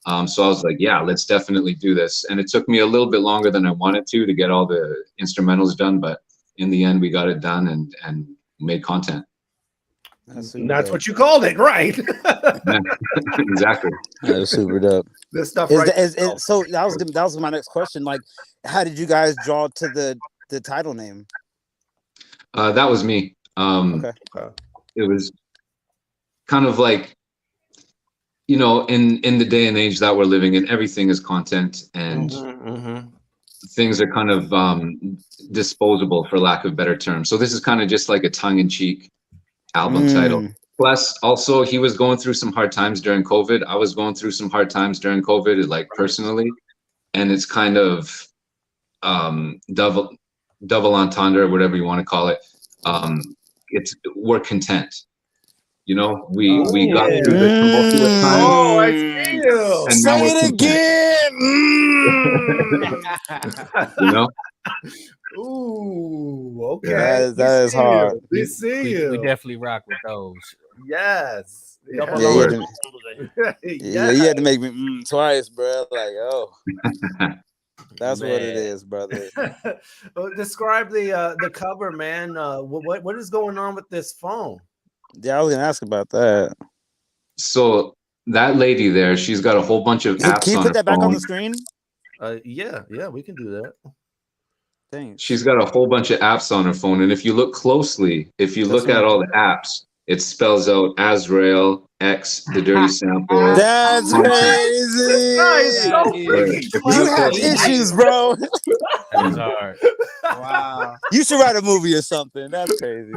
So I was like, yeah, let's definitely do this. And it took me a little bit longer than I wanted to get all the instrumentals done, but in the end, we got it done and made content. That's what you called it, right? Exactly. That was super dope. This stuff, so that was my next question. Like, how did you guys draw to the title name? That was me. It was kind of like, you know, in the day and age that we're living in, everything is content, and things are kind of disposable, for lack of better term. So this is kind of just like a tongue-in-cheek album title. Plus, also, he was going through some hard times during COVID. I was going through some hard times during COVID, like personally, and it's kind of double entendre, whatever you want to call it. We're content. You know, we got through the tumultuous times. Oh, I see you. And now Say it again. You know. Ooh, okay. That is hard. We see you. We definitely rock with those. Yes. Yeah, you had to make me twice, bro. Like, oh, that's what it is, brother. Describe the cover, man. What is going on with this phone? Yeah, I was gonna ask about that. So that lady there, she's got a whole bunch of apps. Can you on put her that back phone. on the screen? Yeah, we can do that. Thanks. She's got a whole bunch of apps on her phone, and if you look closely, if you look at all the apps, it spells out Azrael X, the dirty sample. That's crazy. You have issues, bro. That's hard. Wow. You should write a movie or something. That's crazy.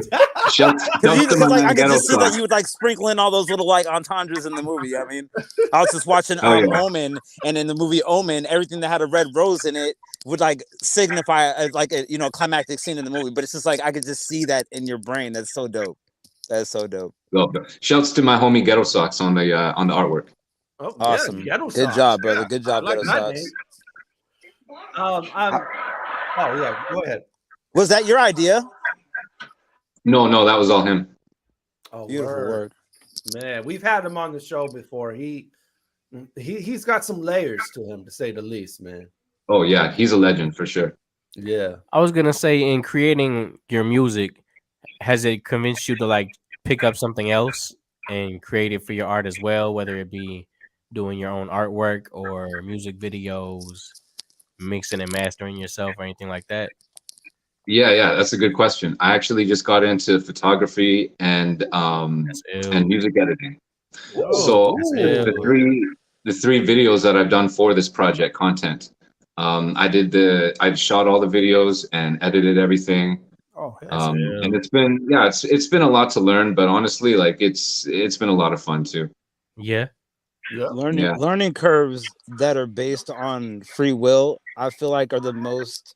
Shouts I to my can ghetto just see that song. you would like sprinkle in all those little like entendres in the movie. I mean, I was just watching Oh, yeah. Omen, and in the movie Omen, everything that had a red rose in it would like signify like a climactic scene in the movie. But it's just like I could just see that in your brain. That's so dope. That's so dope. Well, shouts to my homie Ghetto Socks on the artwork. Oh, Awesome. Yeah, Good job, brother. Good job, I like Ghetto that Socks. name. Oh yeah, go ahead. Was that your idea? No, that was all him. Oh, Beautiful work. Man, we've had him on the show before. He's got some layers to him, to say the least, man. Oh yeah, he's a legend for sure. Yeah. I was gonna say, in creating your music, has it convinced you to like pick up something else and create it for your art as well, whether it be doing your own artwork or music videos, mixing and mastering yourself or anything like that? Yeah, that's a good question. I actually just got into photography and music editing. So the three videos that I've done for this project content, I shot all the videos and edited everything. And it's been a lot to learn, but honestly, like it's been a lot of fun too. Yeah. Learning curves that are based on free will, I feel like are the most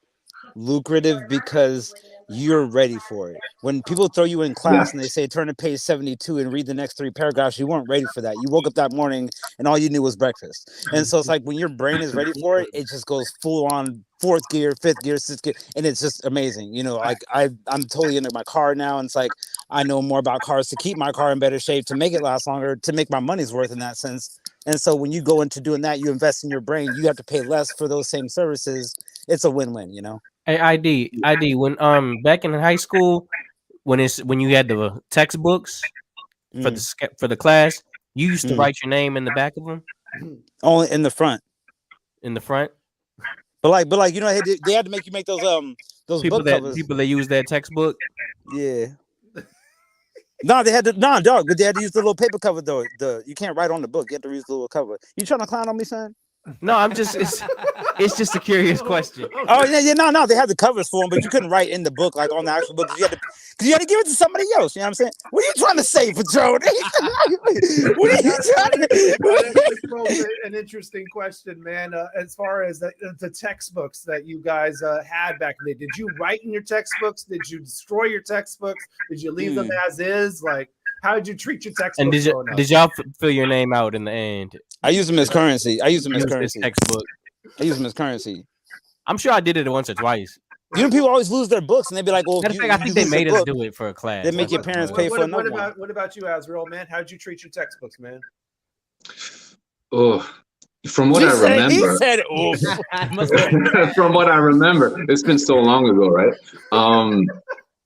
lucrative because you're ready for it. When people throw you in class and they say turn to page 72 and read the next 3 paragraphs, you weren't ready for that. You woke up that morning and all you knew was breakfast. And so it's like when your brain is ready for it, it just goes full on 4th gear, 5th gear, 6th gear, and it's just amazing. You know, like I'm totally into my car now, and it's like I know more about cars to keep my car in better shape, to make it last longer, to make my money's worth in that sense. And so when you go into doing that, you invest in your brain, you have to pay less for those same services. It's a win-win, you know. Hey, ID, when back in high school, when you had the textbooks for the class, you used to write your name in the back of them. Only in the front. In the front. But like you know, they had to make you make those people book that covers. people that use that textbook. Yeah. No, they had to dog, but they had to use the little paper cover though. You can't write on the book. You have to use the little cover. You trying to clown on me, son? No, I'm just it's just a curious question. Oh yeah, no, they had the covers for them, but you couldn't write in the book like on the actual book. You had to give it to somebody else. You know what I'm saying? What are you trying to say, Patron? What are you trying to? An interesting question, man. As far as the textbooks that you guys had back in the day, did you write in your textbooks? Did you destroy your textbooks? Did you leave them as is? Like, how did you treat your textbooks? And did y'all fill your name out in the end? I use them as currency. Textbook. I use them as currency. I'm sure I did it once or twice. You know, people always lose their books, and they'd be like, "Well, I think they made us do it for a class. They make your parents pay for another one." What about you, Azrael, man? How did you treat your textbooks, man? Oh, From what I remember, he said, "Oof." from what I remember, it's been so long ago, right?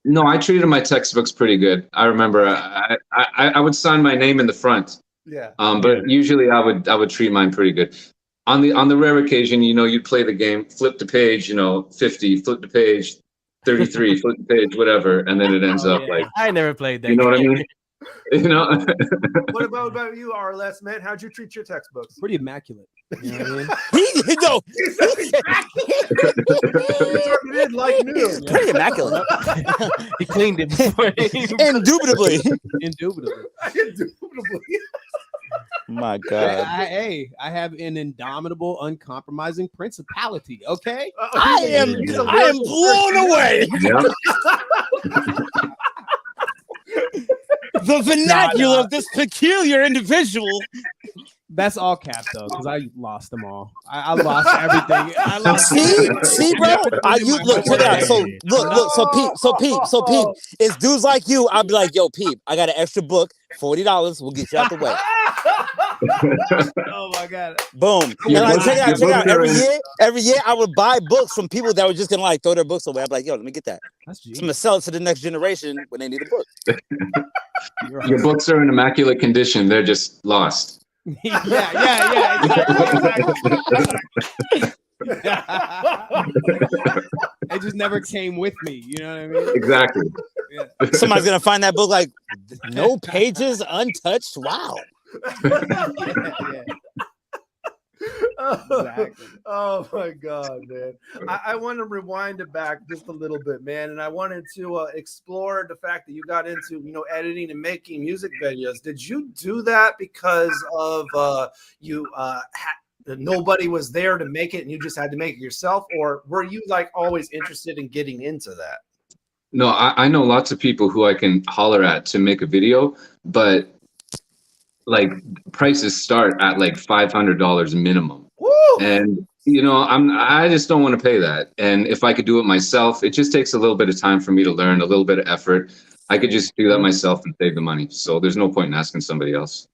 No, I treated my textbooks pretty good. I remember I would sign my name in the front. Yeah. But usually I would treat mine pretty good. On the rare occasion, you'd play the game, flip the page, 50, flip the page, 33, flip the page, whatever, and then it ends up like I never played that. You know what I game. mean? What about you, Araless, man? How'd you treat your textbooks? Pretty immaculate. You know what I mean? He did like new. Pretty immaculate. He cleaned it before. Indubitably. Indubitably. My God. I have an indomitable, uncompromising principality. Okay, I am blown away. The vernacular of this peculiar individual. That's all cap though, because I lost them all. I lost everything. I lost See, bro. Look, check it out. So Peep. It's dudes like you. I'll be like, yo, Peep, I got an extra book, $40. We'll get you out the way. Oh my God. Boom. Check it out. Every year I would buy books from people that were just gonna like throw their books away. I'd be like, yo, let me get that. So I'm gonna sell it to the next generation when they need a book. Your books are in immaculate condition. They're just lost. Yeah. It just never came with me. You know what I mean? Exactly. Yeah. Somebody's gonna find that book like no pages untouched. Wow. Exactly. Oh my God, man. I want to rewind it back just a little bit, man. And I wanted to explore the fact that you got into, editing and making music videos. Did you do that because of nobody was there to make it and you just had to make it yourself? Or were you like always interested in getting into that? No, I know lots of people who I can holler at to make a video, but like prices start at like $500 minimum. Woo! And I just don't want to pay that. And if I could do it myself, it just takes a little bit of time for me to learn, a little bit of effort. I could just do that myself and save the money. So there's no point in asking somebody else.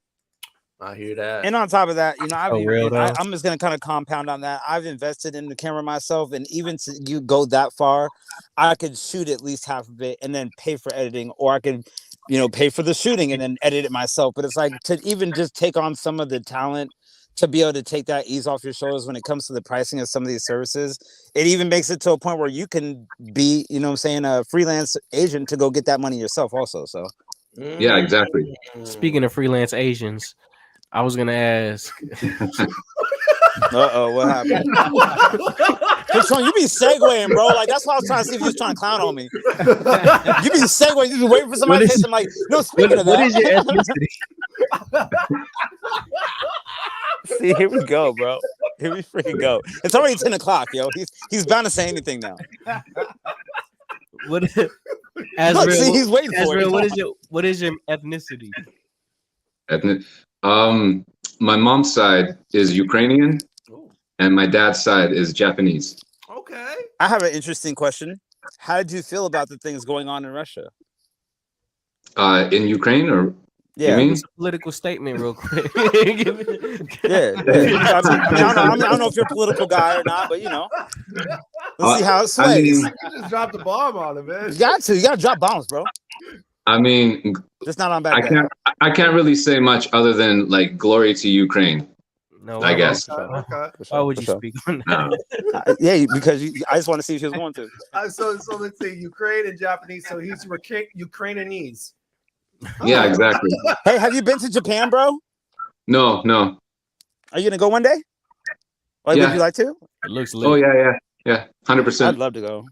I hear that. And on top of that, I'm just gonna kind of compound on that. I've invested in the camera myself, and even to you go that far, I could shoot at least half of it and then pay for editing, or I could, pay for the shooting and then edit it myself. But it's like to even just take on some of the talent to be able to take that ease off your shoulders when it comes to the pricing of some of these services. It even makes it to a point where you can be, a freelance agent to go get that money yourself also. So yeah, exactly. Speaking of freelance Asians, I was gonna ask. What happened? Patron, you be segueing, bro. Like that's why I was trying to see if you was trying to clown on me. You be segueing, you be waiting for somebody to say something like, speaking of that. What is your ethnicity? See, here we go, bro. Here we freaking go. It's already 10 o'clock, yo. He's bound to say anything now. What? Look, see, he's waiting for it. What is your ethnicity? My mom's side is Ukrainian, and my dad's side is Japanese. Okay. I have an interesting question. How did you feel about the things going on in Russia? In Ukraine, or yeah, you mean? It's a political statement, real quick. Yeah. I don't know if you're a political guy or not, but let's see how it sways. You just dropped the bomb on it, man. You got to drop bombs, bro. I mean, just not on bad. I can't really say much other than like glory to Ukraine. No, I guess. Okay. Why would you speak on that? Yeah, because I just want to see if she was going to. So let's see, Ukraine and Japanese. So he's Ukrainianese. Yeah, exactly. Hey, have you been to Japan, bro? No. Are you gonna go one day? Or Yeah. would you like to? It looks lit. Oh yeah, 100%. I'd love to go.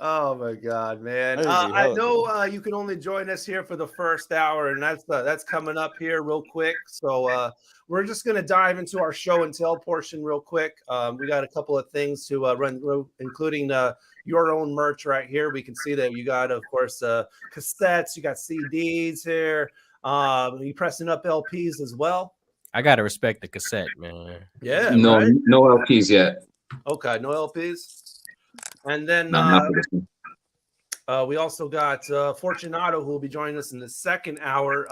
Oh my God, man! That would be I hell. know you can only join us here for the first hour, and that's coming up here real quick. So we're just gonna dive into our show and tell portion real quick. We got a couple of things to run through, including your own merch right here. We can see that you got, of course, cassettes, you got CDs here. You pressing up LPs as well. I gotta respect the cassette, man. Yeah. No, right? no LPs yet. Okay, no LPs. And then Not for this one. we also got Fortunato, who will be joining us in the second hour.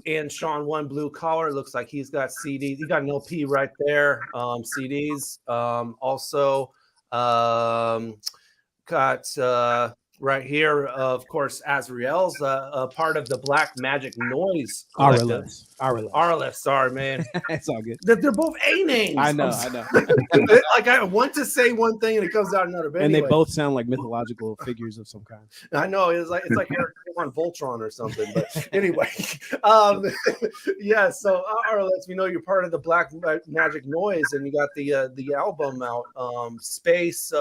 And Sean One Blue Collar looks like he's got CDs. He got an LP right there. CDs. Also got right here, of course, Azrael's a part of the Black Magic Noize collective. Araless. Sorry, man. It's all good. They're both A names. I know. Like I want to say one thing and it comes out another. But And anyway. they both sound like mythological figures of some kind. I know it's like Eric on Voltron or something. But anyway, yeah. So Araless, we know you're part of the Black Magic Noize, and you got the album out, Space.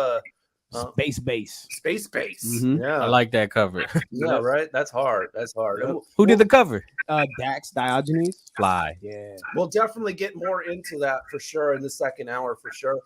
Space Bass. Mm-hmm. Yeah, I like that cover. Yeah, right. That's hard. Who did the cover? Dax Diogenes. Fly. Yeah. We'll definitely get more into that for sure in the second hour for sure.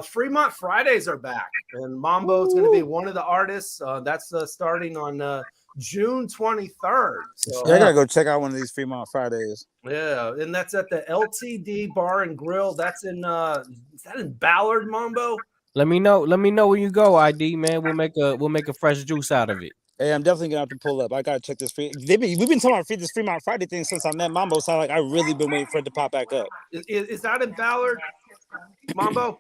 Fremont Fridays are back, and Mambo is going to be one of the artists. That's starting on June 23rd. So Yeah, I gotta go check out one of these Fremont Fridays. yeah, and that's at the LTD Bar and Grill. That's in is that in Ballard, Mambo? Let me know when you go, ID man. We'll make a fresh juice out of it. Hey, I'm definitely gonna have to pull up. I gotta check this. We've been talking about this Fremont Friday thing since I met Mambo. So like I really been waiting for it to pop back up. Is that in Ballard, Mambo?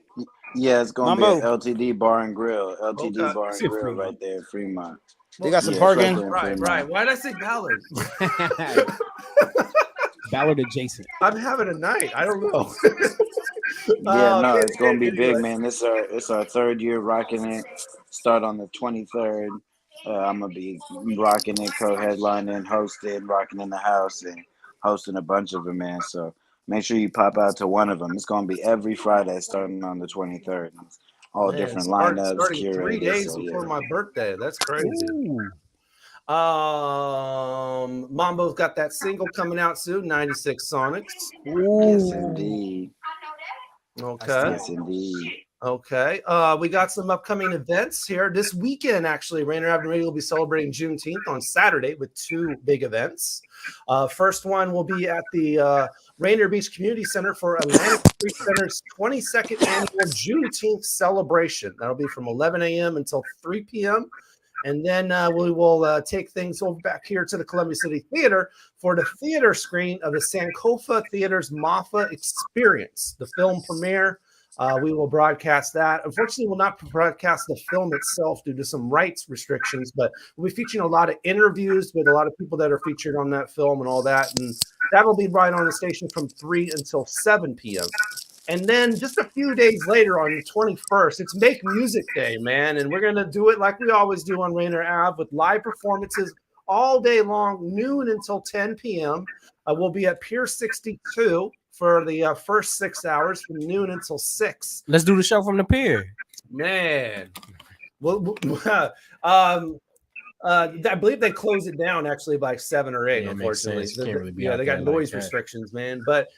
Yeah, it's gonna Mambo. be at LTD Bar and Grill. LTD Okay. Bar See and if Grill Fremont. right there, Fremont. They got some Yeah, it's parking. there in Right. Fremont. Why did I say Ballard? Ballard adjacent. I'm having a night. I don't know. Yeah, no, it's gonna be big, man. It's our third year rocking it. Start on the 23rd. I'm gonna be rocking it, co-headlining, hosting, rocking in the house, and hosting a bunch of them, man. So make sure you pop out to one of them. It's gonna be every Friday, starting on the 23rd. It's all Man, different starting lineups, 3 curated. days So, before yeah. my birthday. That's crazy. Mambo's got that single coming out soon, 96 Sonics. Yes, indeed. Okay. Yes, indeed. Okay. We got some upcoming events here this weekend. Actually, Rainier Avenue Radio will be celebrating Juneteenth on Saturday with 2 big events. First one will be at the Rainier Beach Community Center for Atlantic Street Center's 22nd annual Juneteenth celebration. That'll be from 11 a.m. until 3 p.m. And then we will take things over back here to the Columbia City Theater for the theater screen of the Sankofa Theater's Mafa Experience, the film premiere. We will broadcast that. Unfortunately, we'll not broadcast the film itself due to some rights restrictions, but we'll be featuring a lot of interviews with a lot of people that are featured on that film and all that. And that'll be right on the station from 3 until 7 p.m. And then just a few days later on the 21st, it's Make Music Day, man. And we're going to do it like we always do on Rainier Ave with live performances all day long, noon until 10 p.m. We'll be at Pier 62 for the first 6 hours from noon until 6. Let's do the show from the pier. Man. I believe they close it down actually by 7 or 8, Yeah, it makes unfortunately. sense. Can't really be Yeah, out they got there noise like that. restrictions, man. But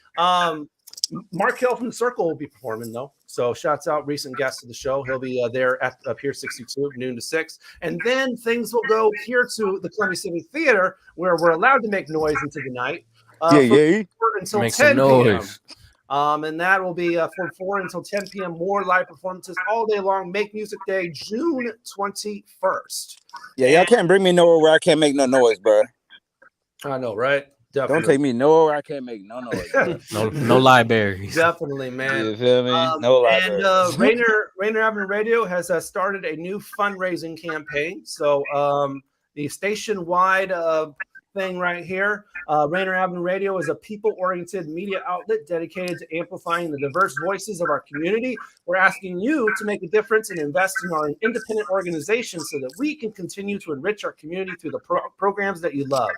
Mark Hill from the Circle will be performing, though. So shouts out recent guest of the show. He'll be there at Pier 62, noon to 6. And then things will go here to the Columbia City Theater, where we're allowed to make noise into the night. From 4 until Make 10 some p.m. noise. And that will be from 4 until 10 p.m. More live performances all day long. Make Music Day, June 21st. Yeah, y'all can't bring me nowhere where I can't make no noise, bro. I know, right? Definitely. Don't take me nowhere where I can't make no noise. No libraries. Definitely, man. You feel me? No And libraries. Rainier Avenue Radio has started a new fundraising campaign. So the station-wide thing right here, Rainier Avenue Radio is a people-oriented media outlet dedicated to amplifying the diverse voices of our community. We're asking you to make a difference and invest in our independent organization so that we can continue to enrich our community through the programs that you love.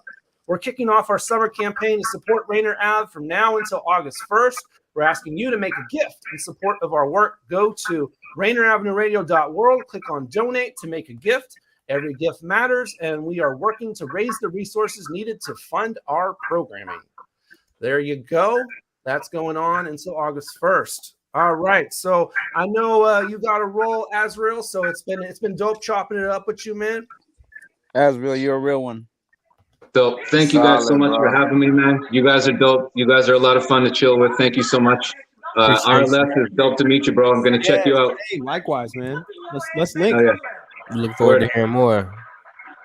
We're kicking off our summer campaign to support Rainier Ave from now until August 1st. We're asking you to make a gift in support of our work. Go to RainierAvenueRadio.world, click on donate to make a gift. Every gift matters, and we are working to raise the resources needed to fund our programming. There you go. That's going on until August 1st. All right. So I know you got a roll, Azrael. So it's been dope chopping it up with you, man. Azrael, you're a real one. Dope. Thank you guys so Solid, much for bro. having me, man. You guys are dope. You guys are a lot of fun to chill with. Thank you so much. Araless, is dope to meet you, bro. I'm gonna check you out. Hey, likewise, man. Let's link. Oh, yeah. Look forward to hearing more.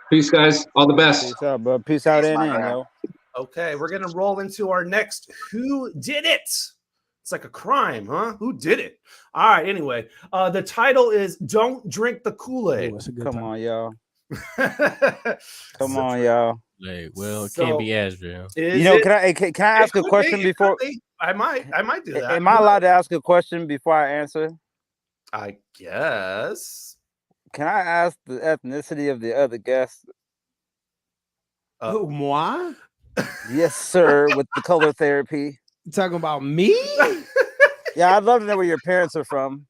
Peace, guys. All the best. Peace out, bro. Peace out and in, yo. Okay, we're gonna roll into our next Who Did It? It's like a crime, huh? Who did it? All right, anyway. The title is Don't Drink the Kool-Aid. Come on, y'all. Come on, y'all. Like, well, it can't be Azrael. You know, can I ask a question before? I might do that. Am I allowed to ask a question before I answer? I guess. Can I ask the ethnicity of the other guest? Moi? Yes, sir. With the color therapy. You talking about me? Yeah, I'd love to know where your parents are from.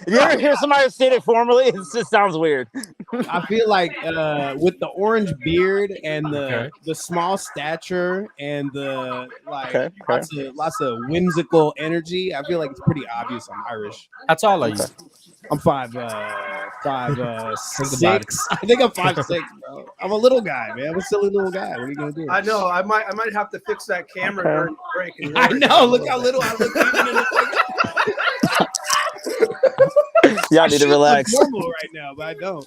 You ever hear somebody say it formally? It just sounds weird. I feel like with the orange beard and the small stature and the lots of whimsical energy, I feel like it's pretty obvious I'm Irish. How tall are you? I'm 5'6". I think I'm 5'6", bro. I'm a little guy, man. I'm a silly little guy. What are you gonna do? I know. I might have to fix that camera during the break. I know. Look how little I look even in the Y'all need to relax. Normal right now, but I don't.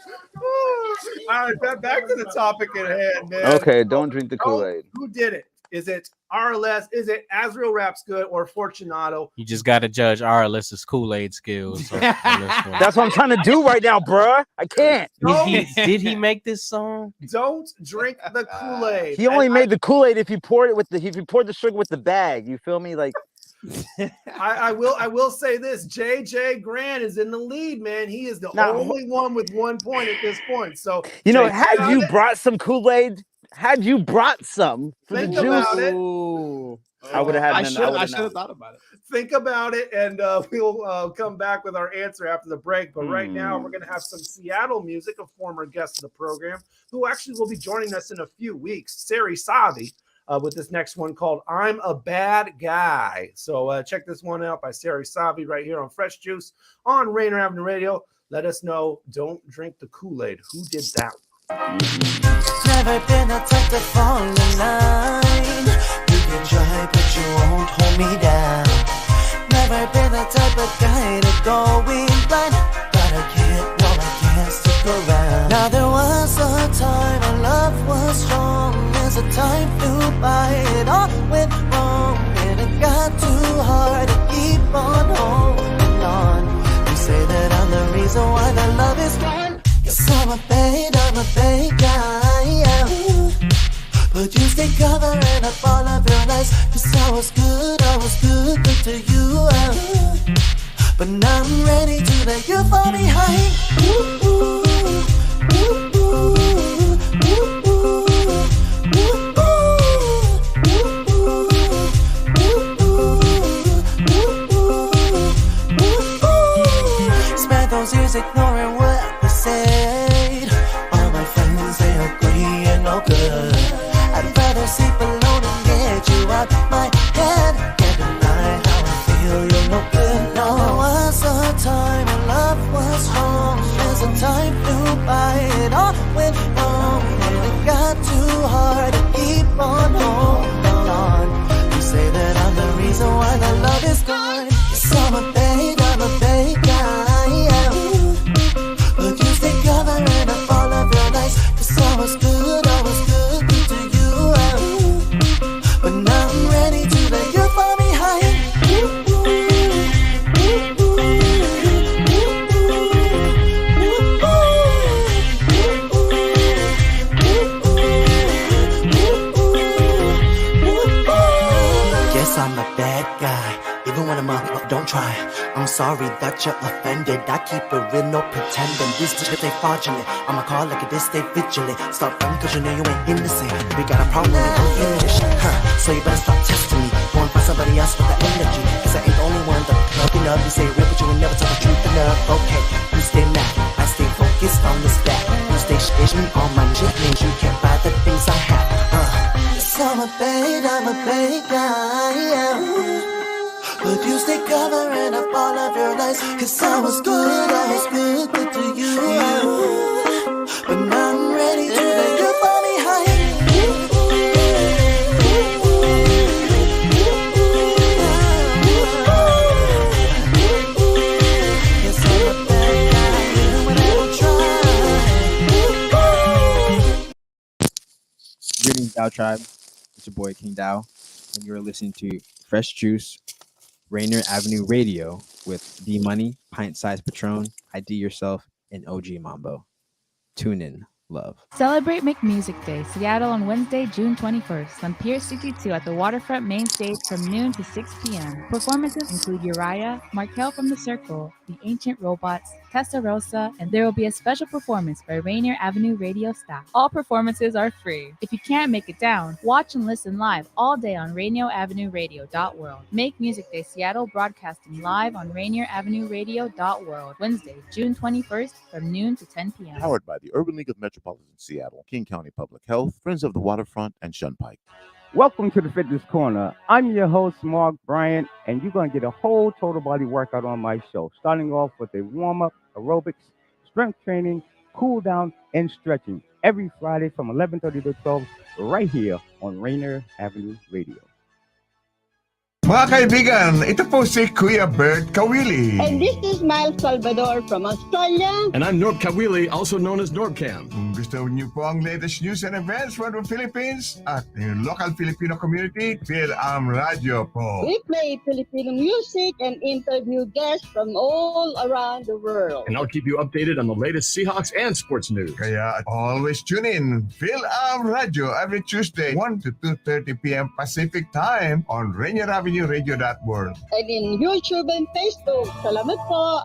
All right, back to the topic at hand, man. Okay, don't drink the Kool-Aid. Who did it? Is it Araless? Is it AzraelRapsGood or Fortunato? You just got to judge Araless's Kool-Aid skills. That's what I'm trying to do right now, bruh. I can't. Did he make this song? Don't drink the Kool-Aid. He only made the Kool-Aid if you poured it with the the sugar with the bag. You feel me? Like I will say this: JJ Grant is in the lead, man. He is the only one with 1 point at this point. So you know, had you brought some Kool-Aid, had you brought some for think the juice, about it. I would have had. I should have thought about it. Think about it, and we'll come back with our answer after the break. But right now, we're going to have some Seattle music, a former guest of the program, who actually will be joining us in a few weeks, Sari Savi, with this next one called I'm a Bad Guy. So check this one out by Sari Savi right here on Fresh Juice on Rainier Avenue Radio. Let us know, don't drink the Kool-Aid. Who did that? Never been a type to fall in line. You can try, but you won't hold me down. Never been a type of guy to go in blind, but I can't stick around. Now there was a time our love was strong. There's a time flew by, it all went wrong, and it got too hard to keep on holding on. You say that I'm the reason why the love is gone. Yes, I'm a bad guy, yeah. But you stay covering up all of your lies. Cause I was good to you, but now I'm ready to let you fall behind. Ooh, ooh, ooh, ooh, spent those years ignoring what they said. All my friends, they agree and no good. I'd rather sleep alone and get you out my head. Can't deny how I feel, you're no good, no. There was a time when love was strong. There's a time flew by, it all went wrong, and it got too hard to keep on holding on. You say that I'm the reason why the love is gone. Yes, I'm a bad guy, yeah. But you stay covering up all of your lies. Cause I was good to you, but now I'm ready to let you fall behind. Yes, I'm a bad guy, even when I'm up, don't try. I'm sorry that you're offended. I keep it real, no pretending. This shit they fraudulent. I'ma call like a this, stay vigilant. Stop running cause you know you ain't innocent. We got a problem and I'm in this shit, so you better stop testing me. Go and find somebody else with the energy. Cause I ain't the only one that loving up. You say real but you will never tell the truth enough. Okay, you stay mad, I stay focused on this fact. You stay shitting me on my shit means you can't buy the things I have. Yes, I'm a bad guy, yeah. But you stay covering up all of your lies. Cause I was good to you, but now I'm ready to let you fall behind. Yes, I'm a bad guy, even when I Dow Tribe? It's your boy King Dow, and you're listening to Fresh Juice, Rainier Avenue Radio with D Money, Pint Size Patron, ID Yourself, and OG Mambo. Tune in. Love. Celebrate Make Music Day, Seattle on Wednesday, June 21st on Pier 62 at the Waterfront Main Stage from noon to 6 p.m. Performances include Uriah, Markel from The Circle, The Ancient Robots, Testarossa, and there will be a special performance by Rainier Avenue Radio staff. All performances are free. If you can't make it down, watch and listen live all day on RainierAvenueRadio.world. Make Music Day Seattle broadcasting live on RainierAvenueRadio.world, Wednesday, June 21st from noon to 10 p.m. Powered by the Urban League of Metropolitan Seattle, King County Public Health, Friends of the Waterfront, and Shunpike. Welcome to the Fitness Corner. I'm your host, Mark Bryant, and you're going to get a whole total body workout on my show, starting off with a warm-up, aerobics, strength training, cool down, and stretching every Friday from 11:30 to 12 right here on Rainier Avenue Radio. Mga kaibigan, ito po si Kuya Bert Kawili. And this is Miles Salvador from Australia. And I'm Norb Kawili, also known as Norbcam. Kung gusto niyo po ang latest news and events from the Philippines at yung local Filipino community, Phil-Am Radio po. We play Filipino music and interview guests from all around the world. And I'll keep you updated on the latest Seahawks and sports news. Kaya always tune in, Phil-Am Radio every Tuesday, 1 to 2:30 p.m. Pacific Time on Rainier Avenue Radio.world. And in YouTube and Facebook. Salamat po.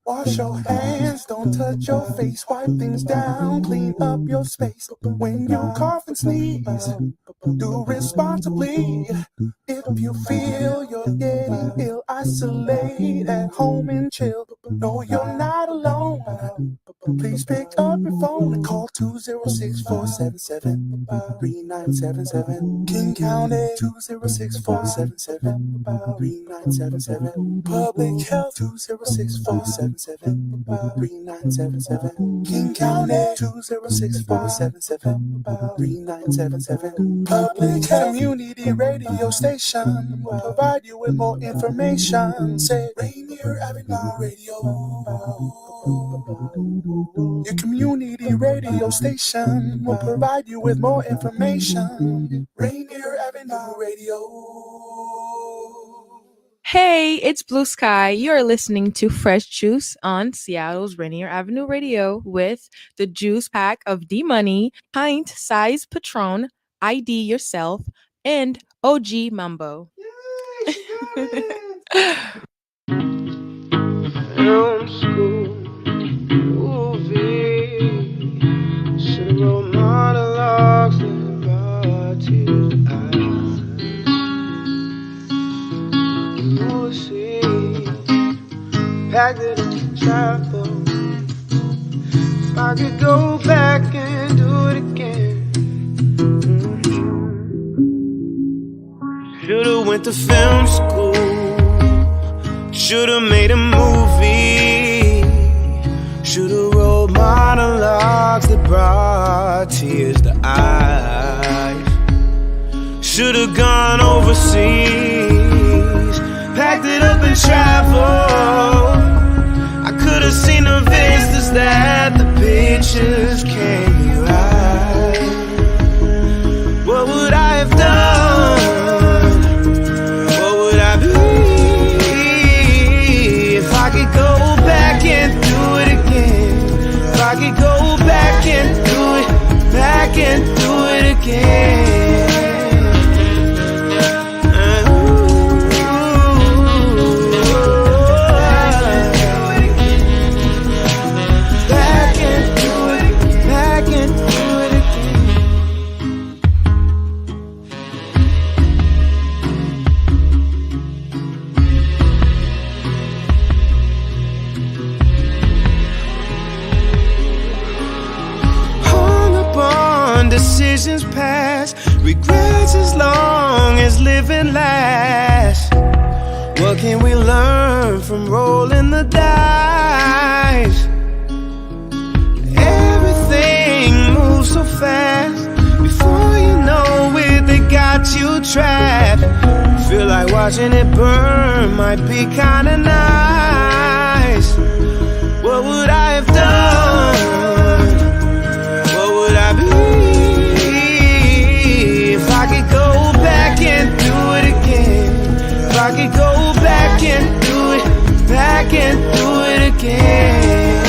Wash your hands, don't touch your face, wipe things down, clean up your space. When you cough and sneeze, do responsibly. If you feel you're getting ill, isolate at home and chill. No, you're not alone. Please pick up your phone and call 206-477-3977. King County 206-477-3977. Public Health 206-477-3977. King County 206-477-3977. Public Health Community Radio Station will provide you with more information. Say Rainier Avenue Radio. Your community radio station will provide you with more information. Rainier Avenue Radio. Hey, it's Blue Sky. You're listening to Fresh Juice on Seattle's Rainier Avenue Radio with the juice pack of D Money, Pint Size Patron, ID Yourself, and OG Mambo. Film school movie, should've wrote monologues that brought tears to eyes. Bullshit, packed it in travel. If I could go back and do it again, should've went to film school. Should've made a movie. Should've wrote monologues that brought tears to eyes. Should've gone overseas, packed it up and traveled. I could've seen the vistas that the pictures can't write. What would I have done? What would I be? If I could go back and do it again, if I could go back and do it again. Back and do it again. Decisions past, regrets as long as living lasts. What can we learn from rolling the dice? fast. Before you know it, they got you trapped. Feel like watching it burn might be kinda nice. What would I have done? What would I be if I could go back and do it again? If I could go back and do it, back and do it again.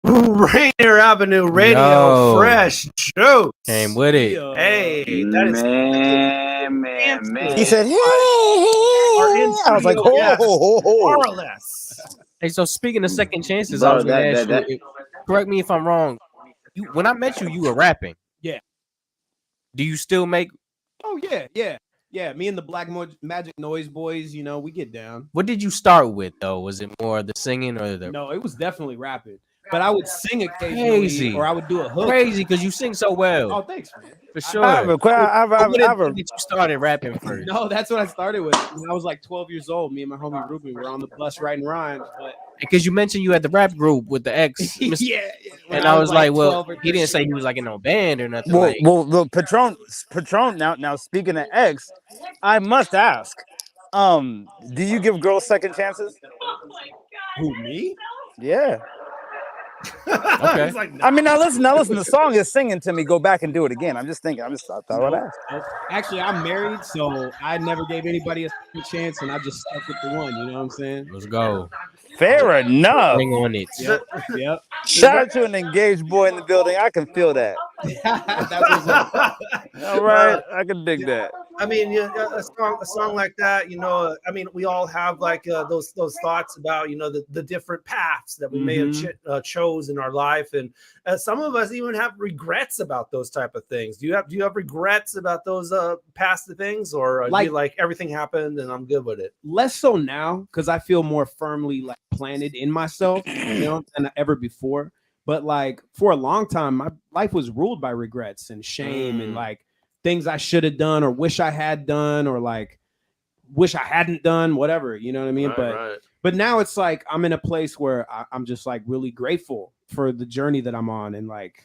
Rainier Avenue Radio, Yo. fresh juice. Came with it. Hey, that is man. He said, "Hey." I was like, "Oh." Araless. Hey, so speaking of second chances, Bro, I was going to ask that- you, correct me if I'm wrong. When I met you, you were rapping. Yeah. Do you still make? Oh yeah. Me and the Black Magic Noise boys, you know, we get down. What did you start with though? Was it more the singing or the? No, it was definitely rapping. But I would sing occasionally, Crazy. or I would do a hook. Crazy because you sing so well. Oh, thanks, man. For sure. I have a que- I have a- What I have a- did you started rapping first? No, that's what I started with. When I was like 12 years old, me and my homie Ruben were on the bus writing rhymes. But Because you mentioned you had the rap group with the ex. yeah. And I was like, well, 12 or he didn't say he was like in no band or nothing. Well, like, well, Patron. Now, speaking of X, I must ask, do you give girls second chances? Who, me? Yeah. Okay. I mean, now listen. The song is singing to me. Go back and do it again. I'm just thinking. I thought I'd ask. Actually, I'm married, so I never gave anybody a second chance, and I just stuck with the one. You know what I'm saying? Let's go. Fair enough. Bring on it. Yep. Shout out to an engaged boy in the building. I can feel that. All right, I can dig that. I mean, a song like that, you know. I mean, we all have like those thoughts about, you know, the different paths that we may have chose in our life, and some of us even have regrets about those type of things. Do you have regrets about those past things, or like everything happened and I'm good with it? Less so now, because I feel more firmly like planted in myself, you know, than ever before. But like for a long time, my life was ruled by regrets and shame and like things I should have done or wish I had done or like wish I hadn't done, whatever, you know what I mean? But now it's like I'm in a place where I'm just like really grateful for the journey that I'm on, and like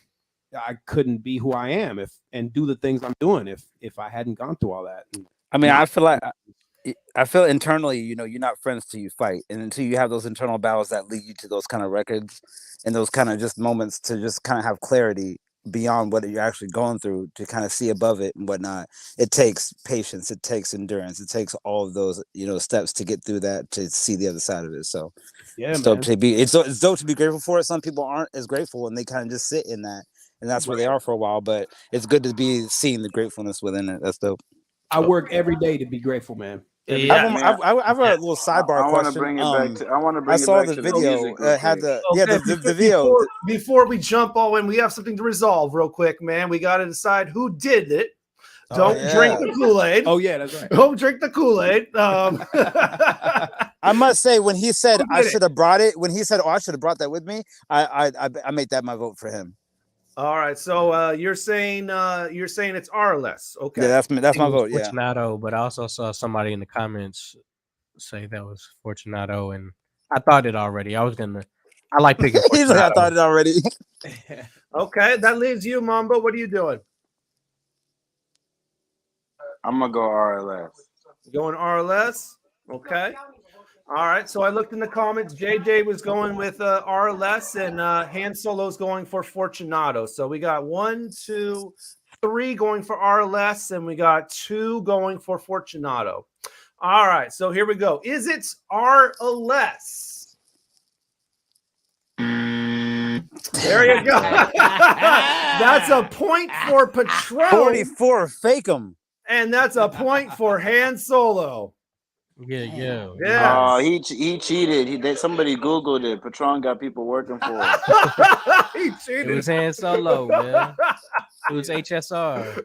I couldn't be who I am and do the things I'm doing if I hadn't gone through all that. I mean, I feel internally, you know, you're not friends till you fight, and until you have those internal battles that lead you to those kind of records and those kind of just moments to just kind of have clarity beyond what you're actually going through to kind of see above it and whatnot. It takes patience, it takes endurance, it takes all of those, you know, steps to get through that to see the other side of it. So yeah, it's dope to be it's dope to be grateful for it. Some people aren't as grateful and they kind of just sit in that, and that's where they are for a while. But it's good to be seeing the gratefulness within it. That's dope. I work every day to be grateful, man. I have a little sidebar I want to question. bring it back to. I want to bring I it saw back the to video. music real Had quick. the video. Before we jump all in, we have something to resolve real quick, man. We got to decide who did it. Don't drink the Kool-Aid. Oh yeah, that's right. Don't drink the Kool-Aid. I must say, when he said Who I did it? should have brought it, when he said, "Oh, I should have brought that with me," I made that my vote for him. All right, so you're saying it's Araless. Okay. Yeah, that's my It was vote. Yeah. Fortunato, but I also saw somebody in the comments say that was Fortunato, and I thought it already. I like picking Fortunato. He's like, I thought it already. Okay, that leaves you, Mambo. What are you doing? I'm gonna go RLS. Going Araless? Okay. All right. So I looked in the comments. JJ was going with Araless, and Hand'Solo's going for Fortunato. So we got 1, 2, 3 going for Araless, and we got 2 going for Fortunato. All right. So here we go. Is it Araless? There you go. That's a point for Patron. 44, fake him. And that's a point for Hand'Solo. Yeah. Oh, he cheated. Somebody Googled it. Patron got people working for him. He cheated. It was Hand'Solo, man. It was HSR.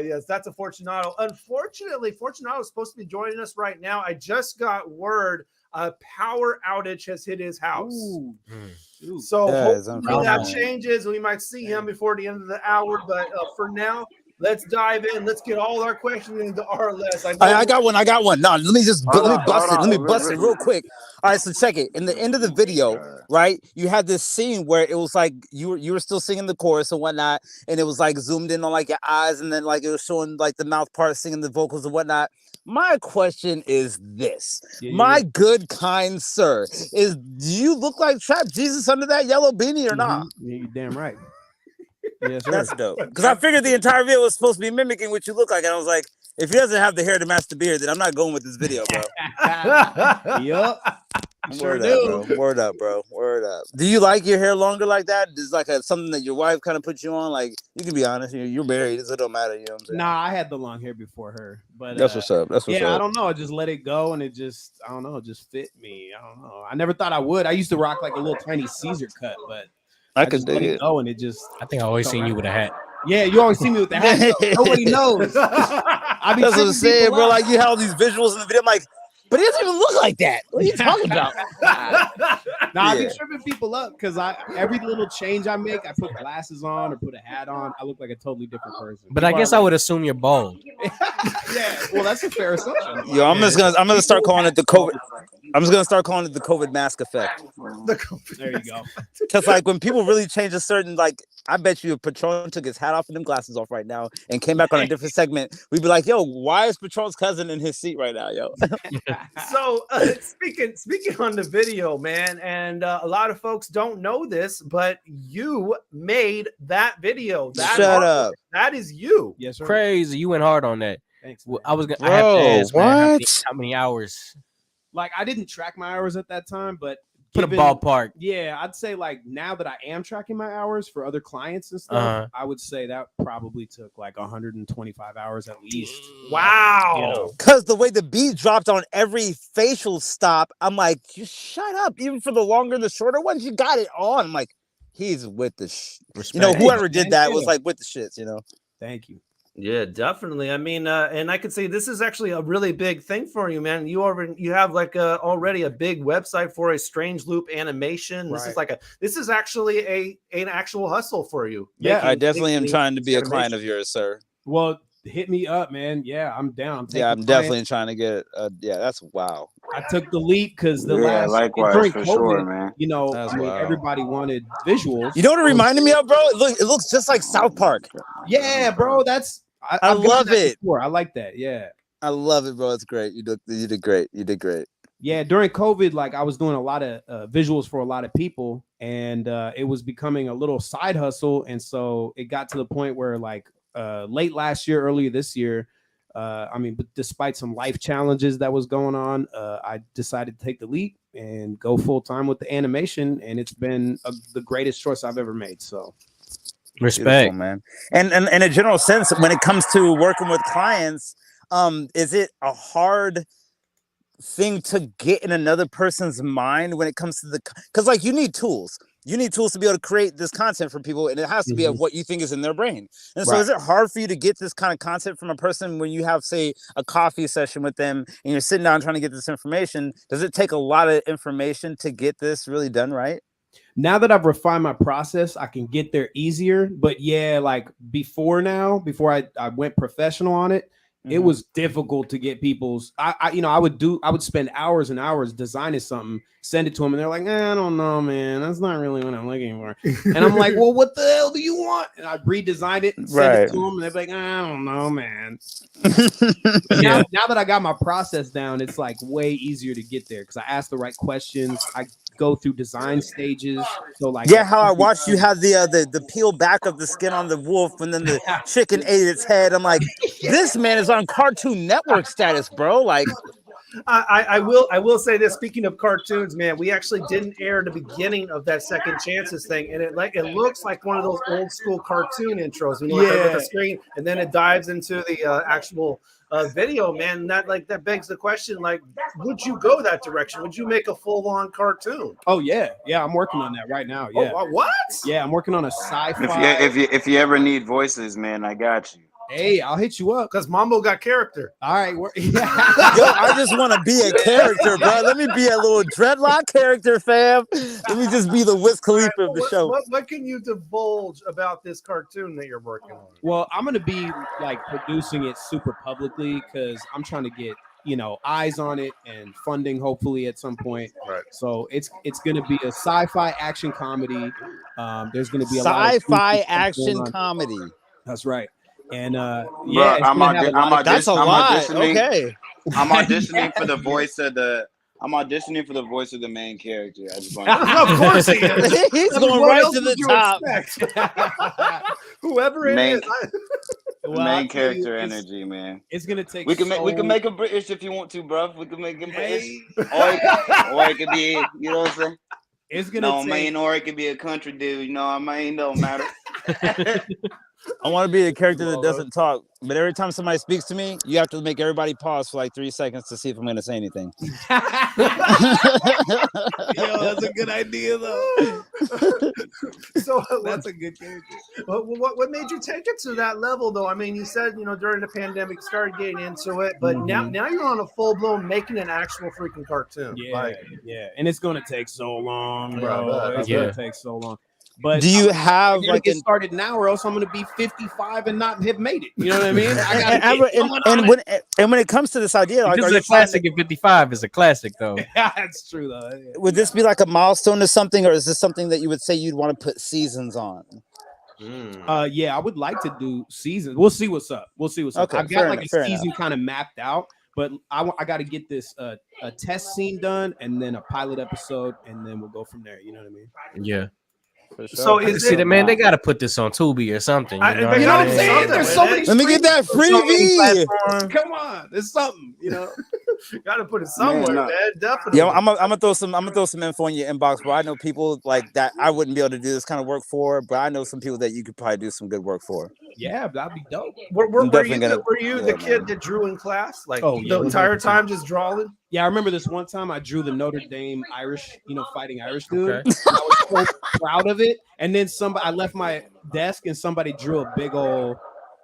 Yes, that's a Fortunato. Unfortunately, Fortunato is supposed to be joining us right now. I just got word a power outage has hit his house. So hopefully that changes. We might see him before the end of the hour. But for now, let's dive in. Let's get all our questions into Araless. I got one. No, let me bust it real quick. All right, so check it. In the end of the video, right, you had this scene where it was like you were still singing the chorus and whatnot, and it was like zoomed in on like your eyes, and then like it was showing like the mouth part singing the vocals and whatnot. My question is this, my good kind sir, do you look like Trap Jesus under that yellow beanie or not? You're damn right. Yes, sir. That's dope. Because I figured the entire video was supposed to be mimicking what you look like, and I was like, if he doesn't have the hair to match the beard, then I'm not going with this video, bro. Yup. Word up, bro. Word up. Do you like your hair longer like that? Is like something that your wife kind of put you on? Like, you can be honest, you're married, so it don't matter. You know what I'm saying? Nah, I had the long hair before her, but that's what's up. That's what's up. I don't know. I just let it go, and it just, I don't know, it just fit me. I don't know. I never thought I would. I used to rock like a little tiny Caesar cut, but I could dig it. Oh, and it just. I think I always seen you with a hat. Yeah, you always see me with the hat. Nobody knows. That's what I'm saying, bro. Like, you had all these visuals in the video. I'm like, but he doesn't even look like that. What are you talking about? I be tripping people up because every little change I make, I put glasses on or put a hat on. I look like a totally different person. But I guess I would assume you're bald. Yeah, well, that's a fair assumption. Yo, I'm gonna start calling it the COVID. I'm just gonna start calling it the COVID mask effect. There you go. Because like when people really change a certain, like, I bet you if Patron took his hat off and them glasses off right now and came back on a different segment, we'd be like, yo, why is Patron's cousin in his seat right now, yo? So speaking on the video, man, and a lot of folks don't know this, but you made that video. Shut up. That is you. Yes, sir. Crazy. You went hard on that. Thanks. I was gonna. I have to ask, man, how many hours? Like, I didn't track my hours at that time, but Put a ballpark. Yeah, I'd say like now that I am tracking my hours for other clients and stuff, I would say that probably took like 125 hours at least. Wow. Because the way the beat dropped on every facial stop, I'm like, you shut up. Even for the longer, the shorter ones, you got it on. I'm like, he's with the you know, whoever did that was like with the shits, you know. Thank you. Yeah, definitely. I mean, and I could say this is actually a really big thing for you, man. You have like already a big website for a Strange Loop animation. This is like this is actually an actual hustle for you. Yeah, I definitely am trying to be a client of yours, sir. Well, hit me up, man. Yeah, I'm down. I'm definitely trying to get it. Yeah, that's wow. I took the leap because during COVID, sure, man. You know, everybody wanted visuals. You know what it reminded me of, bro? It looks just like South Park. Yeah, bro. I love it. I like that. Yeah, I love it, bro. It's great. You did great. You did great. Yeah, during COVID, like I was doing a lot of visuals for a lot of people, and it was becoming a little side hustle. And so it got to the point where, like, late last year, earlier this year, but despite some life challenges that was going on, I decided to take the leap and go full time with the animation, and it's been the greatest choice I've ever made. So. Beautiful, Respect, man. And in a general sense, when it comes to working with clients, is it a hard thing to get in another person's mind when it comes to because like you need tools. you need tools to be able to create this content for people, and it has to be of what you think is in their brain. And so Right. is it hard for you to get this kind of content from a person when you have, say, a coffee session with them and you're sitting down trying to get this information? Does it take a lot of information to get this really done right? Now that I've refined my process, I can get there easier. But yeah, like before I went professional on it, it was difficult to get people's. I would spend hours and hours designing something, send it to them, and they're like, I don't know, man, that's not really what I'm looking for. And I'm like, well, what the hell do you want? And I redesigned it and send it to them, and they're like, I don't know, man. But now that I got my process down, it's like way easier to get there because I ask the right questions. I go through design stages. So like, how I watched you have the peel back of the skin on the wolf, and then the chicken ate its head. I'm like, this man is on Cartoon Network status, bro. Like, I will say this. Speaking of cartoons, man, we actually didn't air the beginning of that Second Chances thing, and it looks like one of those old school cartoon intros. You know, like with a screen, and then it dives into the actual video, man. That begs the question: like, would you go that direction? Would you make a full-on cartoon? Oh yeah, I'm working on that right now. Yeah. Oh, what? Yeah, I'm working on a sci-fi. If you ever need voices, man, I got you. Hey, I'll hit you up because Mambo got character. All right, yo, I just want to be a character, bro. Let me be a little dreadlock character, fam. Let me just be the Wiz Khalifa of the show. What can you divulge about this cartoon that you're working on? Well, I'm gonna be like producing it super publicly because I'm trying to get eyes on it and funding hopefully at some point. Right. So it's gonna be a sci-fi action comedy. There's gonna be a sci-fi action comedy. That's right. And I'm auditioning. That's a lot. Okay. I'm auditioning for the voice of the. I'm auditioning for the voice of the main character. I just want. Of course he is. He's going right to the top. Whoever it is. Main character energy, man. It's gonna take. We can make him British if you want to, bro. We can make him British, or it could be, you know what I'm saying. It's gonna take... or it could be a country dude. You know, I mean, don't matter. I want to be a character that doesn't talk, but every time somebody speaks to me, you have to make everybody pause for like 3 seconds to see if I'm going to say anything. Yo, that's a good idea, though. So that's a good character. What made you take it to that level, though? I mean, you said during the pandemic, started getting into it, but now you're on a full blown making an actual freaking cartoon. Yeah, and it's going to take so long, bro. It's going to take so long. But do you have like get started now, or else I'm going to be 55 and not have made it? You know what I mean? And when it comes to this idea, like, this is a classic. At 55 is a classic, though. Yeah, that's true, though. Yeah. Would this be like a milestone or something, or is this something that you would say you'd want to put seasons on? Yeah, I would like to do seasons. We'll see what's up. Okay, I've got like a season kind of mapped out, but I got to get this a test scene done, and then a pilot episode, and then we'll go from there. You know what I mean? Yeah. Sure. So man, they gotta put this on Tubi or something. You know what I'm saying? There's so many. Let me get that freebie. Come on, there's something. Gotta put it somewhere, man. Definitely. Yeah, I'm gonna throw some info in your inbox, bro. I know people like that I wouldn't be able to do this kind of work for, but I know some people that you could probably do some good work for. Yeah, that'd be dope. Were you the kid that drew in class? Like the entire time just drawing? Yeah, I remember this one time I drew the Notre Dame Irish, fighting Irish dude. Okay. I was so proud of it. And then I left my desk and somebody drew a big old,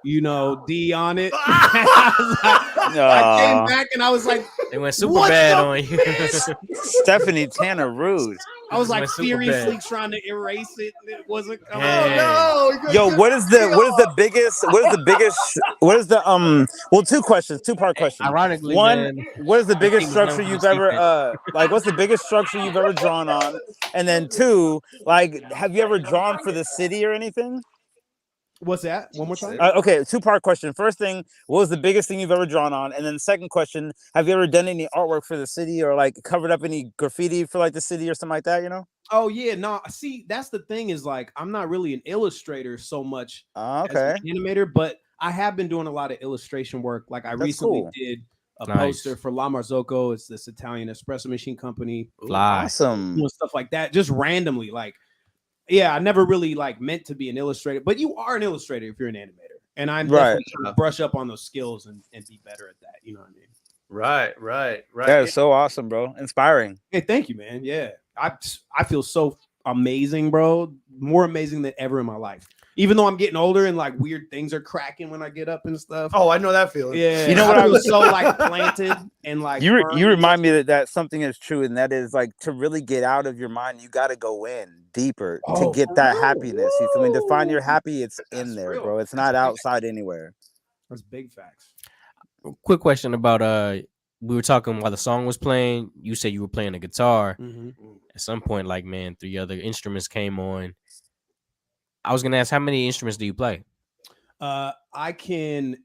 D on it. I came back and I was like, they went super bad on you. Stephanie Tanner Rude. I was like furiously trying to erase it. And it wasn't coming. Oh no! Yo, what is the biggest? Well, two-part question. Ironically, one, what is the biggest structure you've ever what's the biggest structure you've ever drawn on? And then two, like, have you ever drawn for the city or anything? What's that? One more time? Okay, two-part question. First thing, what was the biggest thing you've ever drawn on? And then second question, have you ever done any artwork for the city or like covered up any graffiti for like the city or something like that, Oh yeah, no. See, that's the thing is like I'm not really an illustrator so much as an animator, but I have been doing a lot of illustration work. Like I recently did a poster for La Marzocco. It's this Italian espresso machine company. Awesome. Doing stuff like that, just randomly, like. Yeah, I never really like meant to be an illustrator, but you are an illustrator if you're an animator. And I'm definitely trying to brush up on those skills and be better at that. You know what I mean? Right. That is so awesome, bro. Inspiring. Hey, thank you, man. Yeah. I feel so amazing, bro. More amazing than ever in my life. Even though I'm getting older and like weird things are cracking when I get up and stuff. Oh, I know that feeling. Yeah, You know what I I was was so like planted and like you firm. remind me that something is true, and that is like to really get out of your mind, you got to go in deeper to get that happiness. You feel me? To find your happy, it's in there, bro. It's not outside anywhere. That's big facts. Quick question about we were talking while the song was playing. You said you were playing the guitar. At some point, like, man, 3 other instruments came on. I was gonna ask, how many instruments do you play? I can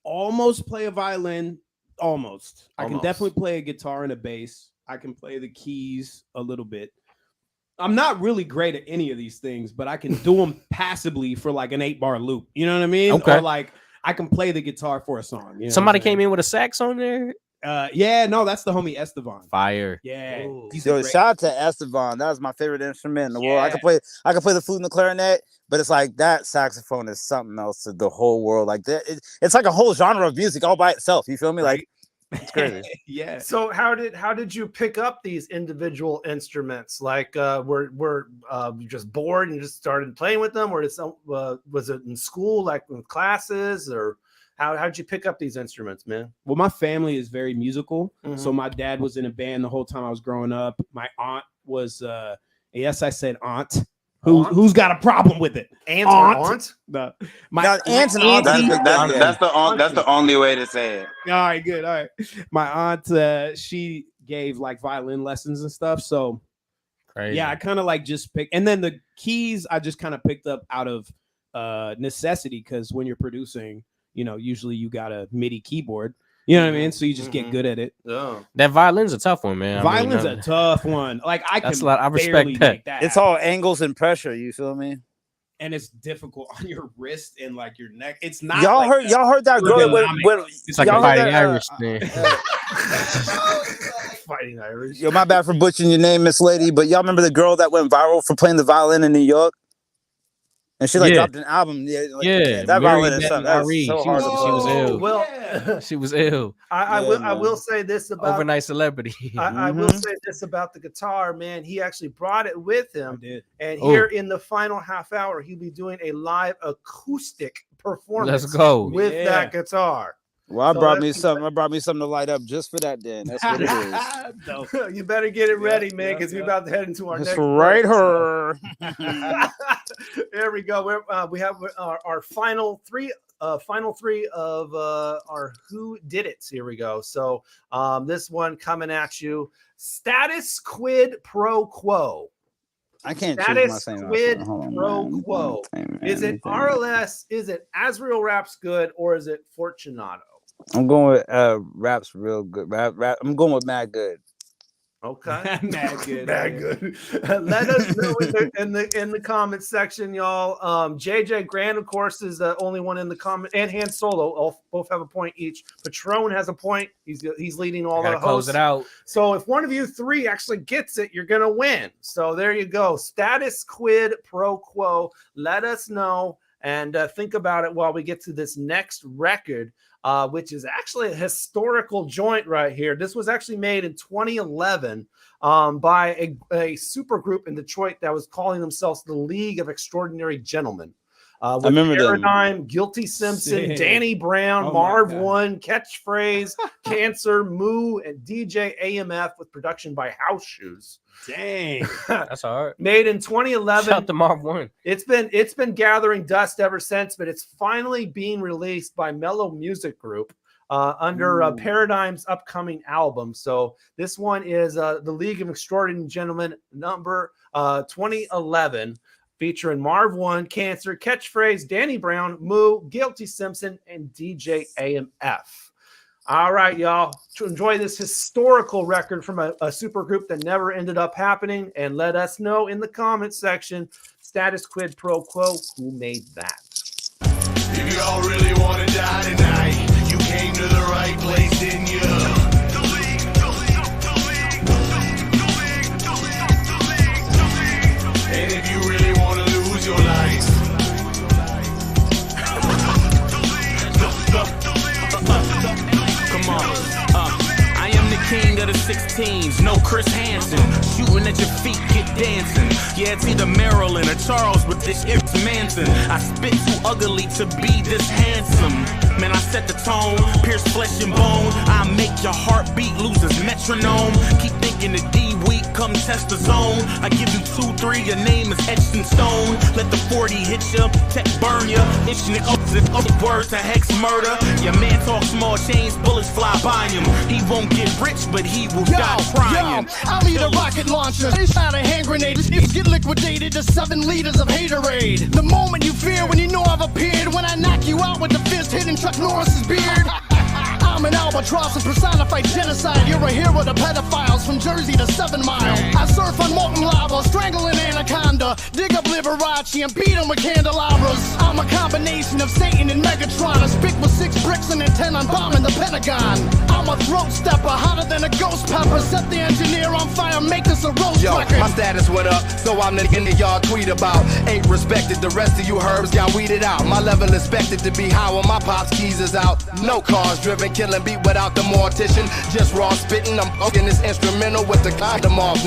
almost play a violin. Almost. I can definitely play a guitar and a bass. I can play the keys a little bit. I'm not really great at any of these things, but I can do them passively for like an 8-bar loop. You know what I mean? Okay. Or like I can play the guitar for a song. You know Somebody came in with a sax on there. Yeah, no, that's the homie Esteban. Fire. Yeah. Yo, shout out to Esteban. That was my favorite instrument in the world. I could play the flute and the clarinet, but it's like that saxophone is something else to the whole world. Like that, it's like a whole genre of music all by itself. You feel me? Like it's crazy. Yeah. So how did you pick up these individual instruments? Like were you just bored and just started playing with them, or was it in school, like with classes, or how did you pick up these instruments, man? Well, my family is very musical. So my dad was in a band the whole time I was growing up. My aunt was yes, I said aunt. Who's got a problem with it? Aunt? No. My aunt and aunt. That's the only way to say it. All right, good. All right. My aunt, she gave like violin lessons and stuff. So Crazy. yeah, I kind of like just picked, and then the keys I just kind of picked up out of necessity, because when you're producing, you know, usually you got a MIDI keyboard. You know what I mean? So you just get good at it. Oh. That violin's a tough one, man. Violin's a tough one. Like I That's can a lot. I respect barely that. make that It's happen. all angles and pressure. You feel me? And it's difficult on your wrist and like your neck. It's not. Y'all like heard that girl when It's like a fighting Irish thing. Fighting Irish. Yo, my bad for butchering your name, Miss Lady, but y'all remember the girl that went viral for playing the violin in New York? And she like dropped an album. Yeah, that violin is something. That was so hard to She was ill. Well, she was ill. I will say this about Overnight celebrity. I will say this about the guitar, man. He actually brought it with him. And Oh. here in the final half hour, he'll be doing a live acoustic performance. Let's go. With that guitar. Well, I So brought that's- me something. I brought me something to light up just for that. Then that's what it is. You better get it ready, man, because we're about to head into our That's next right, break. her. There we go. We have our final three of our Who Did It. Here we go. So this one coming at you. Status quid pro quo. I can't choose my Status same quid outfit. pro quo. Is it Araless? Is it AzraelRapsGood? Or is it Fortunato? I'm going with Raps Real Good. Rap. I'm going with Mad Good. Okay. Mad good. Mad good. Let us know in the comment section, y'all. JJ Grant, of course, is the only one in the comment, and Hand'Solo both have a point each. Patron has a point. He's leading all the hosts. Close it out. So if one of you three actually gets it, you're gonna win. So there you go. Status quid pro quo. Let us know and think about it while we get to this next record. Which is actually a historical joint right here. This was actually made in 2011 by a super group in Detroit that was calling themselves the League of Extraordinary Gentlemen. With remember them. Paradigm, Guilty Simpson, Sick. Danny Brown, Oh my Marv God. One, Catchphrase, Cancer, Moo, and DJ AMF with production by House Shoes. Dang. That's hard. Made in 2011. Shout out to Marv One. It's been gathering dust ever since, but it's finally being released by Mellow Music Group under Paradigm's upcoming album. So this one is the League of Extraordinary Gentlemen number 2011, featuring Marv One, Cancer, Catchphrase, Danny Brown, Moo, Guilty Simpson, and DJ AMF. All right, y'all. To enjoy this historical record from a super group that never ended up happening, and let us know in the comment section, status quid pro quo, who made that. If y'all really want to die tonight, you came to the right place, didn't you? And if you really want to lose your life, come on. I am the king of the 16s, no Chris Hansen. Shooting at your feet, get dancing. Yeah, it's either Marilyn or Charles, but this is Manson. I spit too ugly to be this handsome. Man, I set the tone, pierce flesh and bone. I make your heartbeat lose its metronome. Keep thinking the D weak, come test the zone. I give you 2, 3, your name is etched in stone. Let the 40 hit you, tech burn you. Itching it up word to hex murder. Your man talk small chains, bullets fly by him. He won't get rich, but he will die trying. I'll eat a rocket launcher. It's not a hand grenade. Get liquidated to 7 liters of haterade. The moment you fear when you know I've appeared. When I knock you out with the fist hitting Chuck Norris's beard. I'm an albatross and personified genocide. You're a hero to pedophiles from Jersey to 7 Mile. I surf on molten lava, strangle an anaconda, dig up Liberace and beat him with candelabras. I'm a combination of Satan and Megatron. I spit with 6 bricks and intent on bombing the Pentagon. I'm a throat stepper, hotter than a ghost pepper. Set the engineer on fire, make this a roast record. My status went up, so I'm the nigga y'all tweet about. Ain't respected, the rest of you herbs got weeded out. My level expected to be high when my pop's keys is out. No cars driven, killing beat without the mortician. Just raw spitting, I'm fucking this instrumental with the condom off.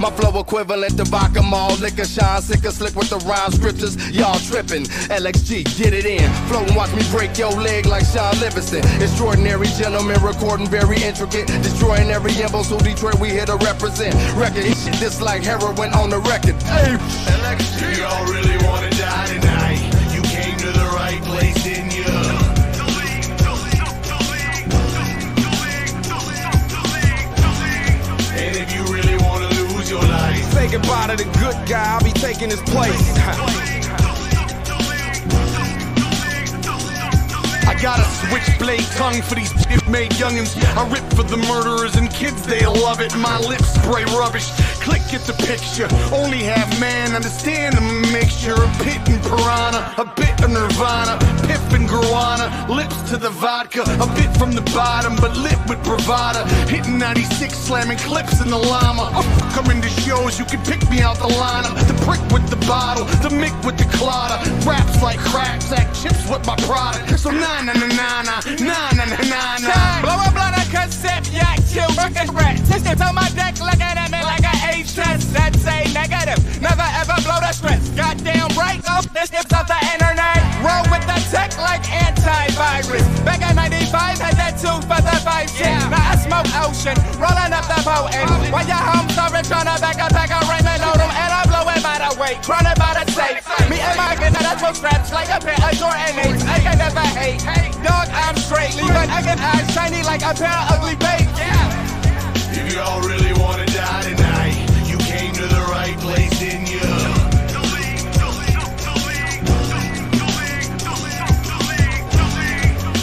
My flow equivalent to vodka mall. Liquor shine, sick or slick with the rhyme scriptures. Y'all tripping, LXG, get it in. Float and watch me break your leg like Sean Livingston. Extraordinary gentleman, recording very intricate. Destroying every impulse who Detroit we here to represent. Record shit this like heroin on the record. Hey, LXG, y'all really wanna die tonight? You came to the right place, didn't you? And if you really wanna lose your life, say goodbye to the good guy, I'll be taking his place. I got a switchblade tongue for these made youngins. I rip for the murderers and kids, they love it. My lips spray rubbish, click, get the picture. Only half man, understand the mixture of pit and piranha, a bit of nirvana, piff and guarana, lips to the vodka, a bit from the bottom, but lit with bravada. Hitting 96, slamming clips in the llama. Coming to shows, you can pick me out the lineup. The prick with the bottle, the mick with the clotter. Raps like crack, sack chips with my product. So nah. Blow a blood a concept, yak, chill, fucking rat. System on my deck, looking at me like an H-test. That say negative, never ever blow the stress. Goddamn right, off this tips off the internet. Roll with the tech like antivirus. Back in 95, had that 2 for the 5 shit. Now I smoke ocean, rolling up the potent. While your homes are trying to back a pack of Raymond Odom. And I blow it by the weight, chronic by the safe. Me and my gun, that's what straps like a pair of Jordan 8s. I can never hate. Hey, dog, I'm straight. Leave an ugly eyes shiny like a pair of ugly bait. Yeah. If y'all really wanna die tonight, you came to the right place, didn't you?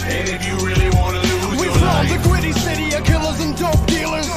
And if you really wanna lose your life, the gritty city of killers and dope dealers.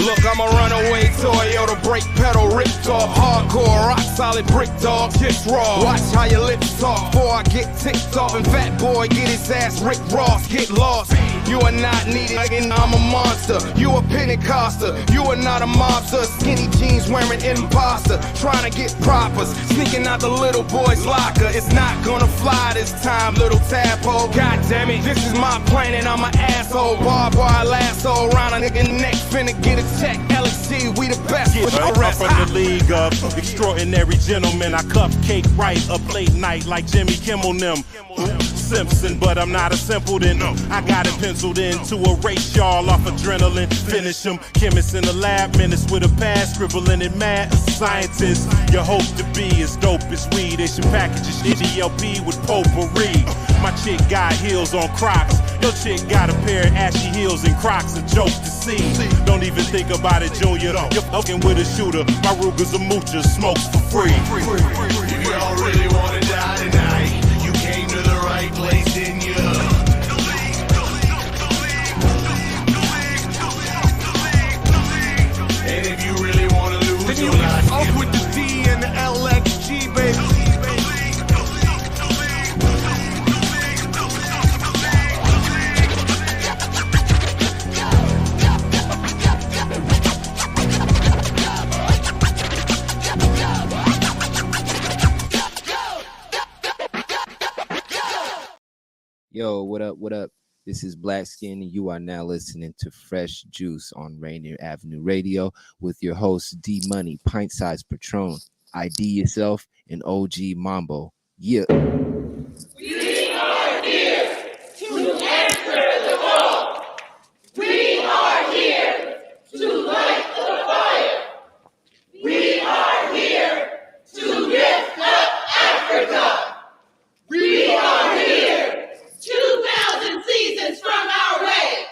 Look, I'm a runaway Toyota, brake pedal ripped off. Hardcore, rock solid brick dog, just raw. Watch how your lips talk before I get ticked off. And fat boy get his ass Rick Ross, get lost. You are not needed, I'm a monster. You a Pentecostal, you are not a mobster. Skinny jeans wearing imposter, trying to get propers. Sneaking out the little boy's locker. It's not gonna fly this time, little tadpole. God damn it, this is my planet, I'm an asshole. Barbed wire lasso around a nigga neck, finna get a check. LXG, we the best. I'm from the league of extraordinary gentlemen. I cupcake right up late night like Jimmy Kimmel them. Simpson, but I'm not a simpleton. I got it penciled in to erase y'all off adrenaline. Finish them, chemists in the lab, minutes with a pad, scribbling in mad scientists. You hope to be as dope as weed. They should package your ELP with potpourri. My chick got heels on Crocs. Your chick got a pair of ashy heels and Crocs. A joke to see. Don't even think about it, Junior. You're fucking with a shooter. My Ruger's a moocher, smokes for free. If y'all really wanna die tonight, you came to the right place, didn't you? And if you really wanna lose your life, off with the D and the LXG, baby. Yo, what up? What up? This is Black Skin, and you are now listening to Fresh Juice on Rainier Avenue Radio with your hosts D Money, Pint Size Patron, ID Yourself, and OG Mambo. Yeah. We are here to answer the call. We are here to light the fire. We are here to lift up Africa. We are here 2,000 seasons from our way.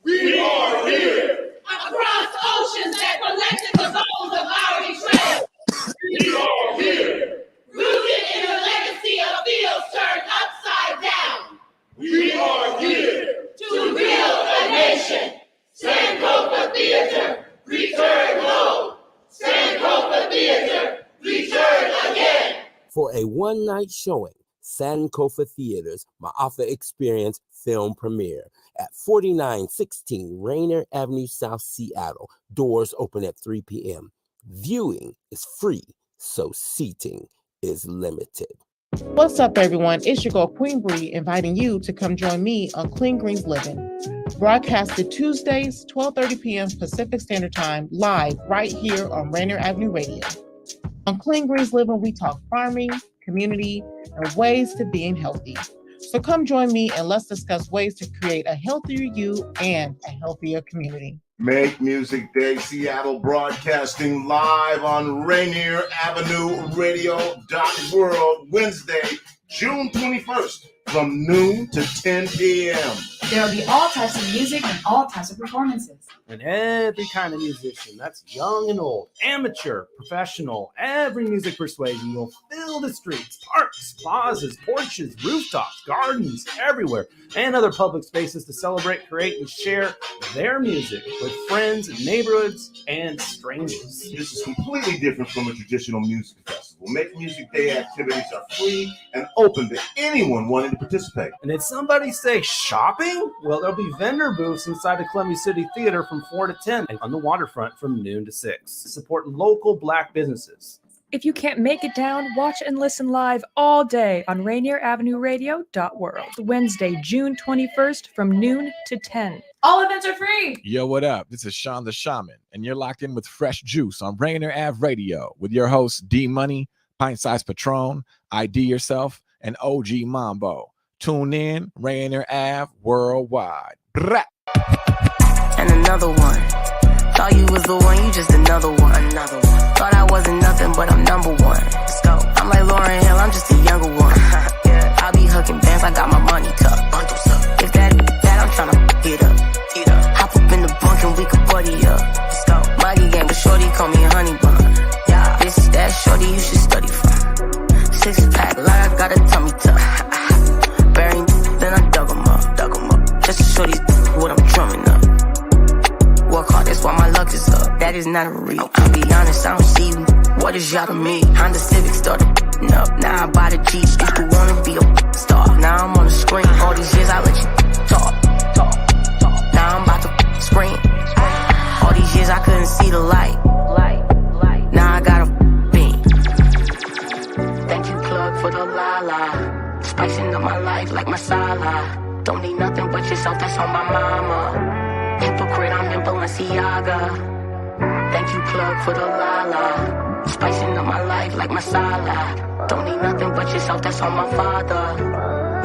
We are here across oceans that collected the bones of our betrayal. We are here rooted in a legacy of fields turned upside down. We are here to build a nation. Sankofa Theater, return home. Sankofa Theater, return again. For a one-night showing, Sankofa Theater's Ma'afa Experience film premiere at 4916 Rainier Avenue, South Seattle. Doors open at 3 p.m. Viewing is free, so seating is limited. What's up, everyone? It's your girl, Queen Bree, inviting you to come join me on Clean Greens Living. Broadcasted Tuesdays, 12:30 p.m. Pacific Standard Time, live right here on Rainier Avenue Radio. On Clean Greens Living, we talk farming, community, and ways to being healthy. So come join me and let's discuss ways to create a healthier you and a healthier community. Make Music Day Seattle, broadcasting live on Rainier Avenue Radio.World, Wednesday, June 21st from noon to 10 p.m. There will be all types of music and all types of performances. And every kind of musician, that's young and old, amateur, professional, every music persuasion will fill the streets, parks, plazas, porches, rooftops, gardens, everywhere, and other public spaces to celebrate, create, and share their music with friends, neighborhoods, and strangers. This is completely different from a traditional music festival. Make Music Day activities are free and open to anyone wanting to participate. And did somebody say shopping? Well, there'll be vendor booths inside the Columbia City Theater from 4 to 10 and on the waterfront from noon to 6. Support local Black businesses. If you can't make it down, watch and listen live all day on Rainier Avenue Radio.World, Wednesday, June 21st from noon to 10. All events are free. Yo, what up? This is Sean the Shaman, and you're locked in with Fresh Juice on Rainier Ave Radio with your hosts D Money, Pint Size Patron, ID Yourself, and OG Mambo. Tune in, Rainier Ave Worldwide. Brah. And another one. Thought you was the one, you just another one. Thought I wasn't nothing, but I'm number one. Let's go. I'm like Lauryn Hill, I'm just a younger one. I be hooking bands, I got my money tucked. If that I'm tryna get up. Hop up in the bunk and we can buddy up. Let's go. Mighty gang, but shorty call me honey bun. Yeah. This is that shorty you should study from. 6-pack, like I got a tummy tuck. Burying, then I dug 'em up. Just to show these what I'm drumming up. Work hard, that's why my luck is up. That is not a real. I'll be honest, I don't see you. What is y'all to me? Honda Civic started up. Now I buy the Jeep. Used to wanna be a star. Now I'm on the screen. All these years I let you talk. Now I'm about to scream. All these years I couldn't see the light. Now I got a beam. Thank you, plug, for the la-la. Spicing up my life like masala. Don't need nothing but yourself, that's on my mama. Hypocrite, I'm in Balenciaga. Thank you, plug, for the la-la. Spicing up my life like masala. Don't need nothing but yourself, that's on my father.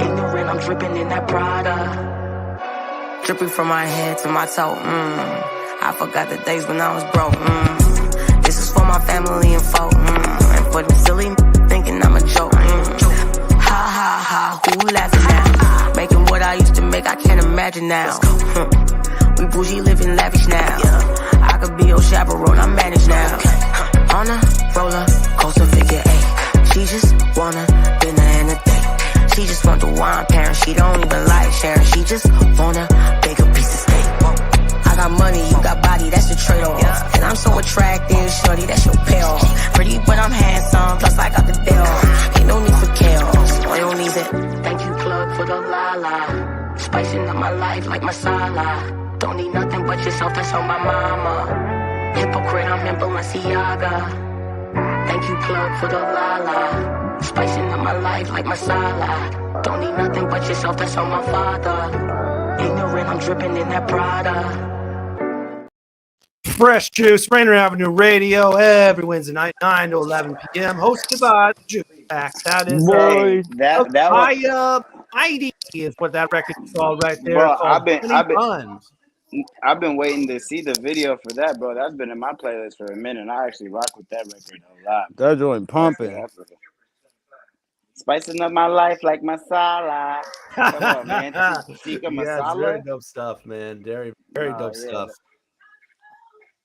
Ignorant, I'm dripping in that Prada. Dripping from my head to my toe, I forgot the days when I was broke, This is for my family and folk, And for the silly thinking I'm a joke, Ha ha ha, who laughing now? Making what I used to make, I can't imagine now. We bougie, living lavish now. I could be your chaperone, I manage now. On a roller coaster, figure 8. She just wanna dinner and a date. She just want the wine parent, she don't even like sharing. She just wanna bake a piece of steak. I got money, you got body, that's the trade-off. And I'm so attractive, shorty, that's your payoff. Pretty, but I'm handsome, plus I got the deal. Ain't no need for chaos, on your knees it. Thank you, plug, for the la-la. Spicing up my life like masala. Don't need nothing but yourself, that's on my mama. Hypocrite, I'm in Balenciaga. Thank you, plug, for the la-la. Spicing up my life like masala. Don't need nothing but yourself, that's on my father. Ignorant, I'm dripping in that Prada. Fresh Juice, Rainier Avenue Radio, every Wednesday night, 9 to 11 p.m. Hosted by Juice Pack. That is Boy, that was, ID is what that record is called right there. bro. Called Honey Buns. I've been waiting to see the video for that, bro. That's been in my playlist for a minute. And I actually rock with that record a lot. That joint pumping. Spicing up my life like masala. Come on, man. Tikka Yeah, it's masala. very dope stuff, man. Very, very dope yeah. stuff.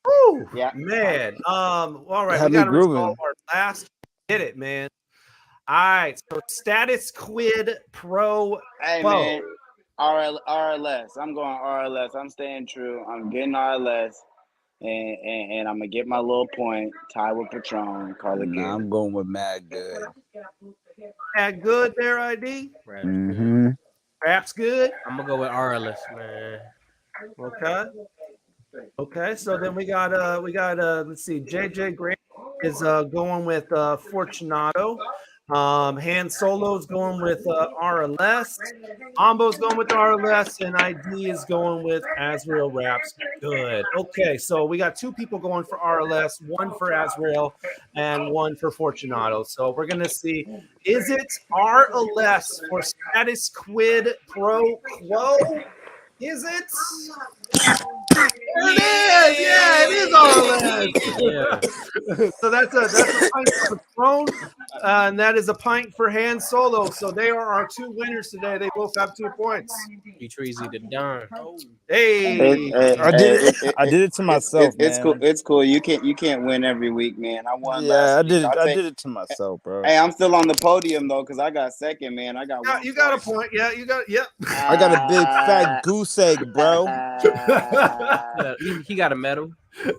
Woo, yeah, man. All right, Had we me gotta grooving. resolve our last. Hit it, man. All right, so Status Quid Pro. Hey, Quo. man. RLS. I'm going RLS. I'm staying true. I'm getting RLS. And I'm going to get my little point. Tie with Patron. Call it good. I'm going with Mad Good. Mad Good there, ID? Mm-hmm. Raps Good? I'm going to go with Araless, man. Okay, so then we got let's see, JJ Grant is going with Fortunato. Hand'Solo's going with RLS. Mambo's going with RLS, and ID is going with AzraelRapsGood. Okay, so we got two people going for RLS, one for Azrael, and one for Fortunato. So we're gonna see, is it RLS for Status Quid Pro Quo? Is it? It is. Yeah, it is RLS. So that's a pint for Patron, and that is a pint for Hand'Solo. So they are our two winners today. They both have 2 points. Be Treasy the Don. Hey, I did it to myself, It's man. cool. It's cool. You can't win every week, man. I won last week. I did it to myself, bro. Hey, I'm still on the podium though, because I got second, man. I got one. You got a point. Yeah, you got. Yep. I got a big fat goose egg, bro. He got a medal. I'm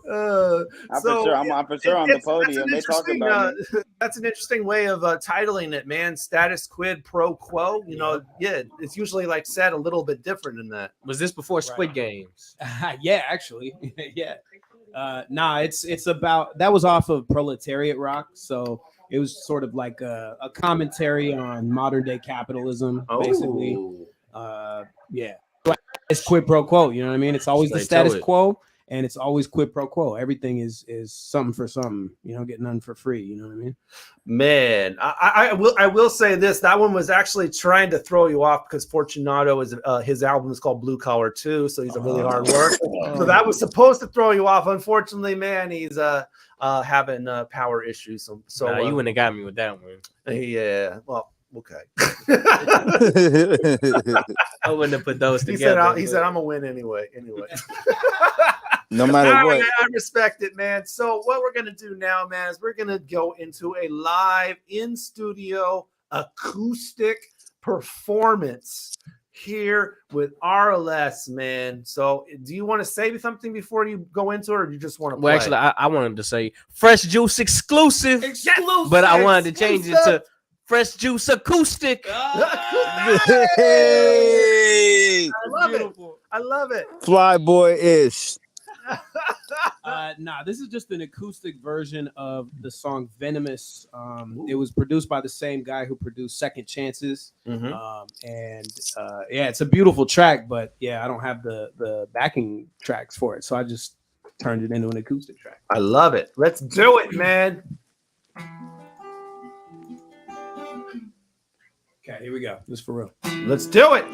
for sure on the podium. They talking about me. That's an interesting way of titling it, man. Status Quid Pro Quo. You know, yeah, it's usually like said a little bit different than that. Was this before Squid Games? Yeah, actually, yeah. It's about, that was off of Proletariat Rock, so it was sort of like a commentary on modern day capitalism, basically. Yeah, it's quid pro quo. You know what I mean? It's always the status quo, and it's always quid pro quo. Everything is something for something. You know, get none for free. You know what I mean? Man, I will say this. That one was actually trying to throw you off because Fortunato is his album is called Blue Collar 2, so he's a really hard worker. So that was supposed to throw you off. Unfortunately, man, he's having power issues. So you wouldn't have got me with that one. Yeah, well. Okay. I wouldn't have put those together. He said, I'm gonna win anyway. No matter what. I respect it, man. So what we're gonna do now, man, is we're gonna go into a live in studio acoustic performance here with RLS, man. So do you want to say something before you go into it, or do you just want to play? Well, actually, I wanted to say Fresh Juice exclusive, but I wanted to change it to Fresh Juice acoustic. Hey! I love it. Fly boy-ish. This is just an acoustic version of the song Venomous. It was produced by the same guy who produced Second Chances. It's a beautiful track, but I don't have the backing tracks for it, so I just turned it into an acoustic track. I love it. Let's do it, man. Okay, here we go. This is for real. Let's do it.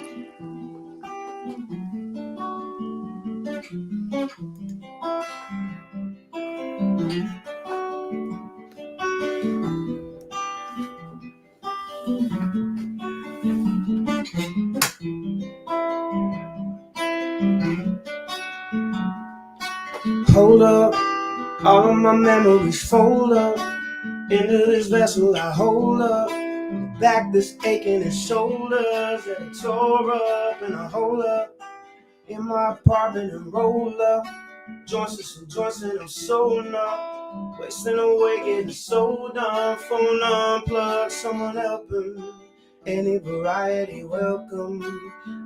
Hold up, all of my memories fold up into this vessel I hold up. Back this aching and shoulders that are tore up and I hold up in my apartment and roll up. Joints and I'm so numb, wasting away, getting so done. Phone unplugged, someone helping. Any variety welcome.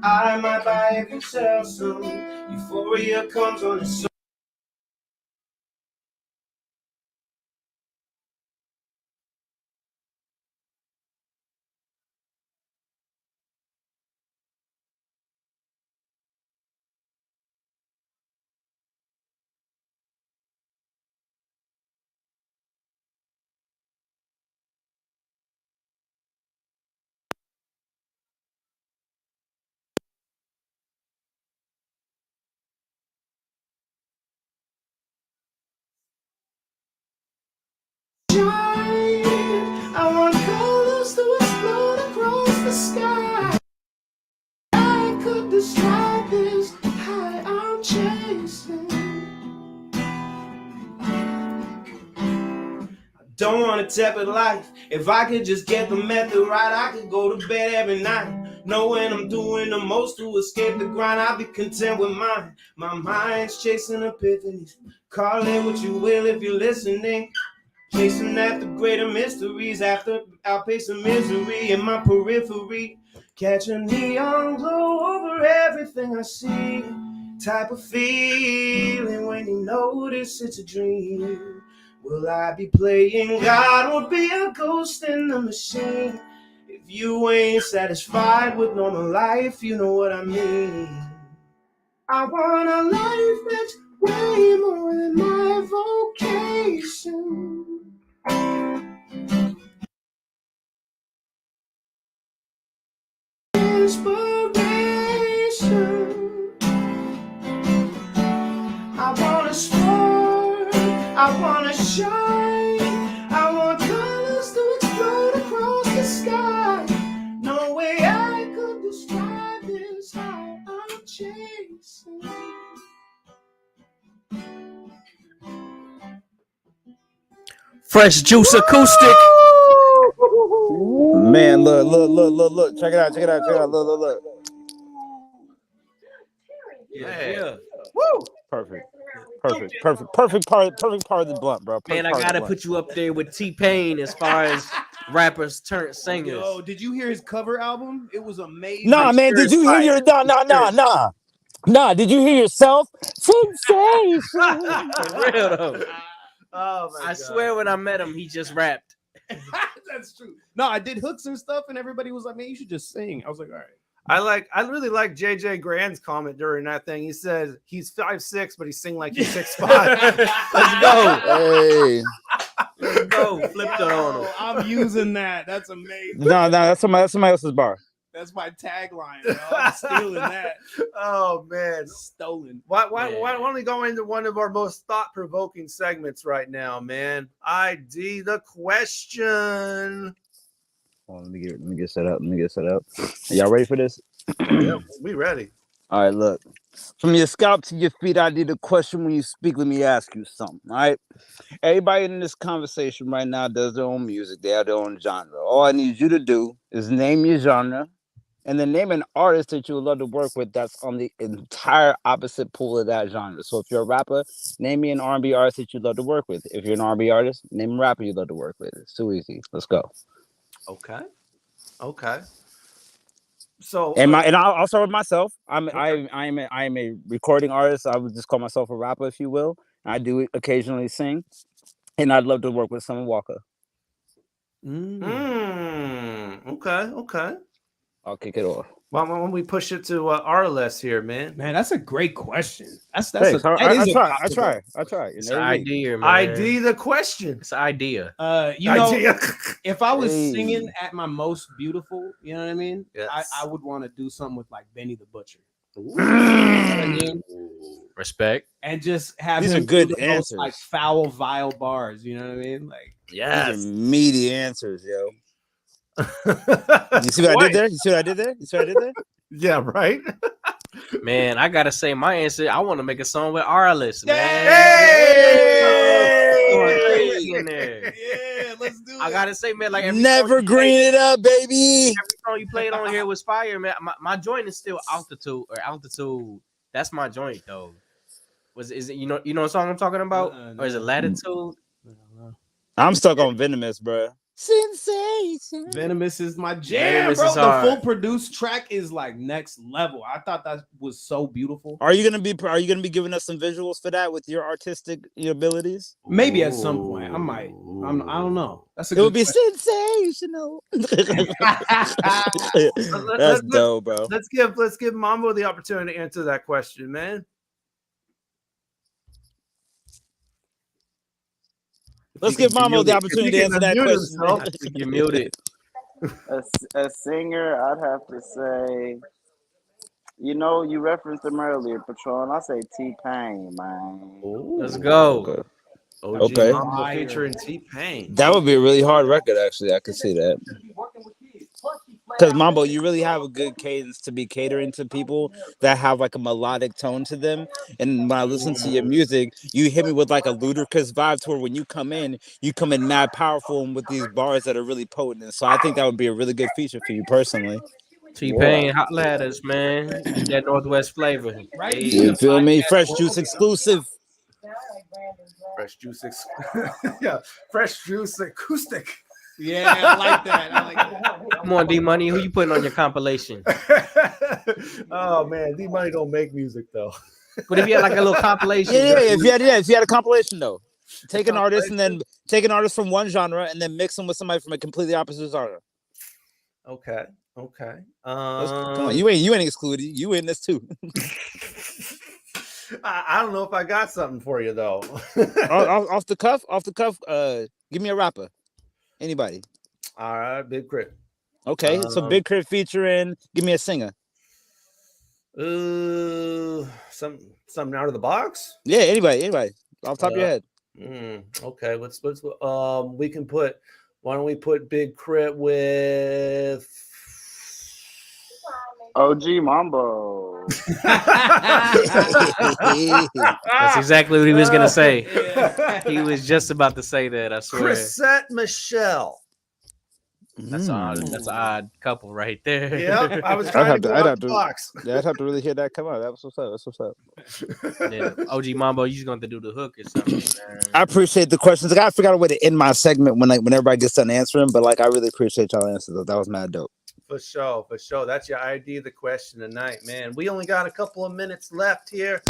I might buy if you sell some. Euphoria comes on its chasing. Don't want a tepid life. If I could just get the method right, I could go to bed every night, knowing I'm doing the most to escape the grind. I'll be content with mine. My mind's chasing epiphanies. Call it what you will if you're listening. Chasing after greater mysteries, after outpacing misery in my periphery. Catch a neon glow over everything I see. Type of feeling when you notice it's a dream. Will I be playing God or be a ghost in the machine? If you ain't satisfied with normal life, you know what I mean. I want a life that's way more than my vocation. Inspiration. I wanna soar, I wanna shine, I want colors to explode across the sky. No way I could describe this high I'm chasing. Fresh Juice acoustic. Man, look. Check it out. Look. Yeah. Woo! Perfect part of the blunt, bro. Man, I gotta put you up there with T-Pain as far as rappers turn singers. Yo, did you hear his cover album? It was amazing. Nah, man, did you hear your Nah, did you hear yourself? Sensation. For real though. Oh my I swear when I met him, he just rapped. That's true. No, I did hooks and stuff, and everybody was like, man, you should just sing. I was like, all right. I really like JJ Grand's comment during that thing. He says he's 5'6", but he sing like he's 6'5". Let's go. Hey. Let's go. Flipped it on him. I'm using that. That's amazing. No, that's somebody else's bar. That's my tagline, bro. I'm stealing that. Oh man, stolen. Why don't we go into one of our most thought-provoking segments right now, man? ID the question. Let me get set up. Are y'all ready for this? Yeah, we ready. All right, look. From your scalp to your feet, I need a question when you speak. Let me ask you something, all right? Everybody in this conversation right now does their own music. They have their own genre. All I need you to do is name your genre and then name an artist that you would love to work with that's on the entire opposite pool of that genre. So if you're a rapper, name me an R&B artist that you'd love to work with. If you're an R&B artist, name a rapper you'd love to work with. It's too easy. Let's go. Okay. So and I'll start with myself. I am a recording artist. I would just call myself a rapper, if you will. I do occasionally sing, and I'd love to work with Summer Walker. Okay. I'll kick it off. Why don't we push it to Araless here, man? Man, that's a great question. I try. It's an idea, man. ID the question. It's an idea. If I was singing at my most beautiful, you know what I mean? Yes. I would want to do something with like Benny the Butcher. Respect. And just have these him are good do the answers. most, like foul, vile bars. You know what I mean? Like, these are meaty answers, yo. You see what I did there? Yeah, right. Man, I gotta say my answer. I want to make a song with Araless, man. Yeah, let's do it. I gotta say, man, like never green it up, baby. Every song you played on here was fire, man. My joint is still altitude. That's my joint though. Is it you know what song I'm talking about? Or is it latitude? I'm stuck on Venomous, bro. Sensation. Venomous is my jam, Venomous bro. is The hard. full produced track is like next level. I thought that was so beautiful. Are you gonna be giving us some visuals for that with your artistic abilities? Maybe at some point. I might. I don't know. That's it would be sensational. That's dope, bro. Let's give Mambo the opportunity to answer that question, man. Let's give Mambo the opportunity to answer that question. I think you're muted. A singer, I'd have to say, you referenced him earlier, Patron. I say T-Pain, man. Let's go. Okay. Mambo featuring T-Pain. That would be a really hard record, actually. I could see that. Because Mambo, you really have a good cadence to be catering to people that have like a melodic tone to them. And when I listen to your music, you hit me with like a ludicrous vibe to where when you come in mad powerful and with these bars that are really potent. And so I think that would be a really good feature for you personally. T-Pain, holla at us, man. Get that Northwest flavor. Right. Hey. You feel me? Fresh Juice exclusive. Fresh Juice, yeah, Fresh Juice acoustic. Yeah, I like that. Come on, D Money, who you putting on your compilation? Oh man, D Money don't make music though. But if you had like a little compilation, if you had a compilation though, take an artist from one genre and then mix them with somebody from a completely opposite genre. Okay. Come on, you ain't excluded. You in this too. I don't know if I got something for you though. off the cuff. Give me a rapper. Anybody. All right, Big Crit. Okay, so Big Crit featuring. Give me a singer. Something out of the box. Yeah, anybody. Off the top of your head. Okay, let's we can put. Why don't we put Big Crit with OG Mambo? That's exactly what he was gonna say. He was just about to say that. I swear. Chrisette Michelle. That's an odd couple right there. Yep, I was trying to go out the box. Yeah, I'd have to really hear that come out. That's what's up. Yeah, OG Mambo, you just going to do the hook or something, man. I appreciate the questions. I gotta figure out a way to end my segment when everybody gets done answering. But like, I really appreciate y'all answers. That was mad dope. For sure. That's your ID the question tonight, man. We only got a couple of minutes left here.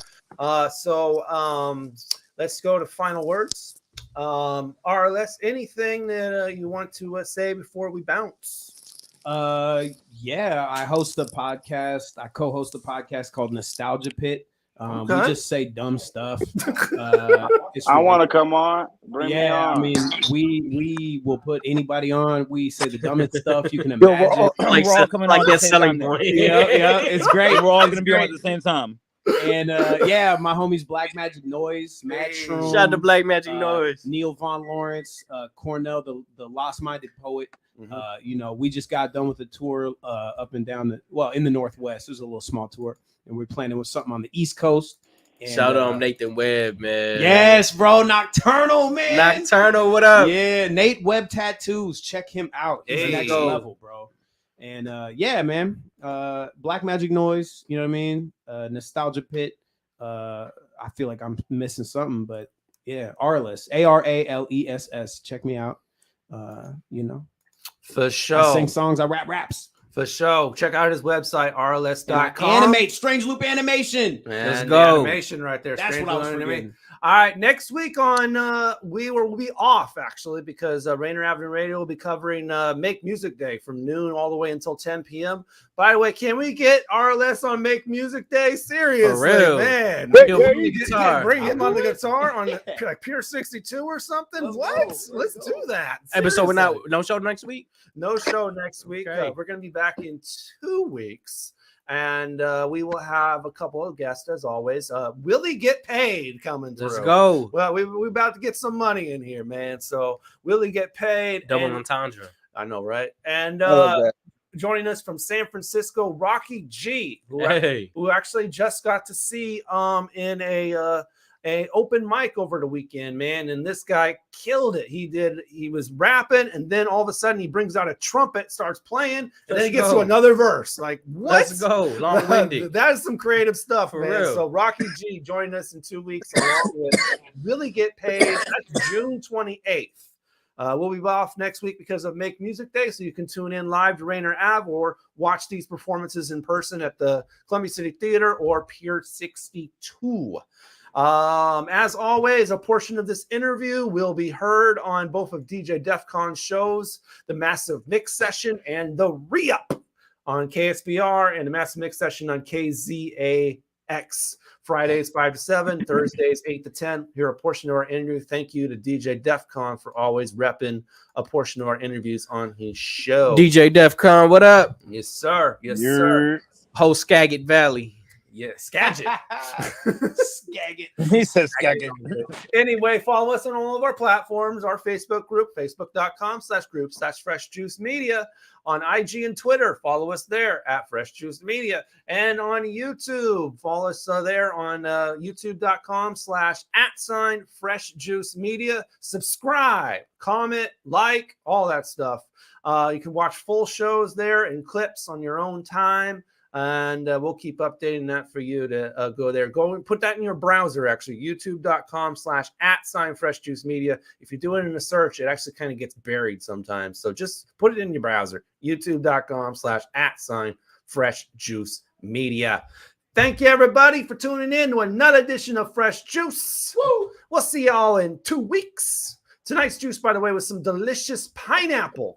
So let's go to final words. Araless, anything that you want to say before we bounce? Yeah, I host a podcast. I co-host a podcast called Nostalgia Pit. We just say dumb stuff. I want to come on. Bring me on. I mean, we will put anybody on. We say the dumbest stuff you can imagine. We're all coming on that selling point. Yeah, it's great. We're all going to be on at the same time. And yeah, my homies Black Magic Noise, Matt Shroom, shout out to Black Magic Noise, Neil Von Lawrence, Cornell, the Lost Minded Poet. You know, we just got done with a tour up and down in the Northwest. It was a little small tour, and we're planning with something on the East Coast. And, shout out Nathan Webb, man. Yes, bro, Nocturnal, man. Nocturnal, what up? Yeah, Nate Webb Tattoos. Check him out. He's next level, bro. And yeah, man. Black Magic Noise, you know what I mean? Nostalgia Pit. I feel like I'm missing something, but yeah, Araless, Araless. Check me out. You know, for sure. I sing songs, I rap raps. For sure. Check out his website, araless.com. Animate, Strange Loop Animation. Let's go. Animation right there. That's Strange what I was Loop forgetting. All right, next week on we'll be off actually because Rainier Avenue Radio will be covering Make Music Day from noon all the way until 10 p.m. By the way, can we get Araless on Make Music Day? Seriously, for real, man. Bring him on the guitar on like Pure 62 or something. Let's do that. Hey, but so we're not no show next week. No show next week. Okay. We're gonna be back in 2 weeks. And we will have a couple of guests as always. Will he get paid coming through? Let's go. Well, we're about to get some money in here, man. So will he get paid? Double entendre. I know, right? And joining us from San Francisco, Rocky G, who actually just got to see in a open mic over the weekend, man. And this guy killed it. He was rapping, and then all of a sudden he brings out a trumpet, starts playing, and then he gets to another verse. Like, what? Let's go. Long-winded. That is some creative stuff, For man. real. So Rocky G joining us in 2 weeks along with Really Get Paid. That's June 28th. We'll be off next week because of Make Music Day, so you can tune in live to Rainier Ave or watch these performances in person at the Columbia City Theater or Pier 62. As always, a portion of this interview will be heard on both of DJ Defcon's shows, the Massive Mix Session and the Re-Up on KSBR, and the Massive Mix Session on KZAX. Fridays 5 to 7, Thursdays 8 to 10. Hear a portion of our interview. Thank you to DJ Defcon for always repping a portion of our interviews on his show. DJ Defcon, what up? Yes, sir. Yes, sir. Whole Skagit Valley. Yeah, Skagit. Skagit. He says Skagit. Anyway, follow us on all of our platforms, our Facebook group, facebook.com/group/freshjuicemedia. On IG and Twitter, follow us there at Fresh Juice Media. And on YouTube, follow us there on youtube.com/@FreshJuiceMedia. Subscribe, comment, like, all that stuff. You can watch full shows there and clips on your own time. And we'll keep updating that for you to go there. Go and put that in your browser, actually, youtube.com/@FreshJuiceMedia. If you do it in a search, it actually kind of gets buried sometimes. So just put it in your browser, youtube.com/@FreshJuiceMedia. Thank you, everybody, for tuning in to another edition of Fresh Juice. Woo! We'll see y'all in 2 weeks. Tonight's juice, by the way, was some delicious pineapple.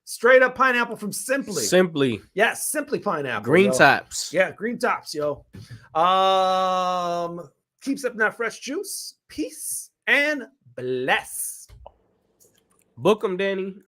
Straight up pineapple from Simply. Simply. Yeah, Simply pineapple. Green tops. Yeah, green tops, yo. Keep sipping that fresh juice. Peace and bless. Book them, Danny.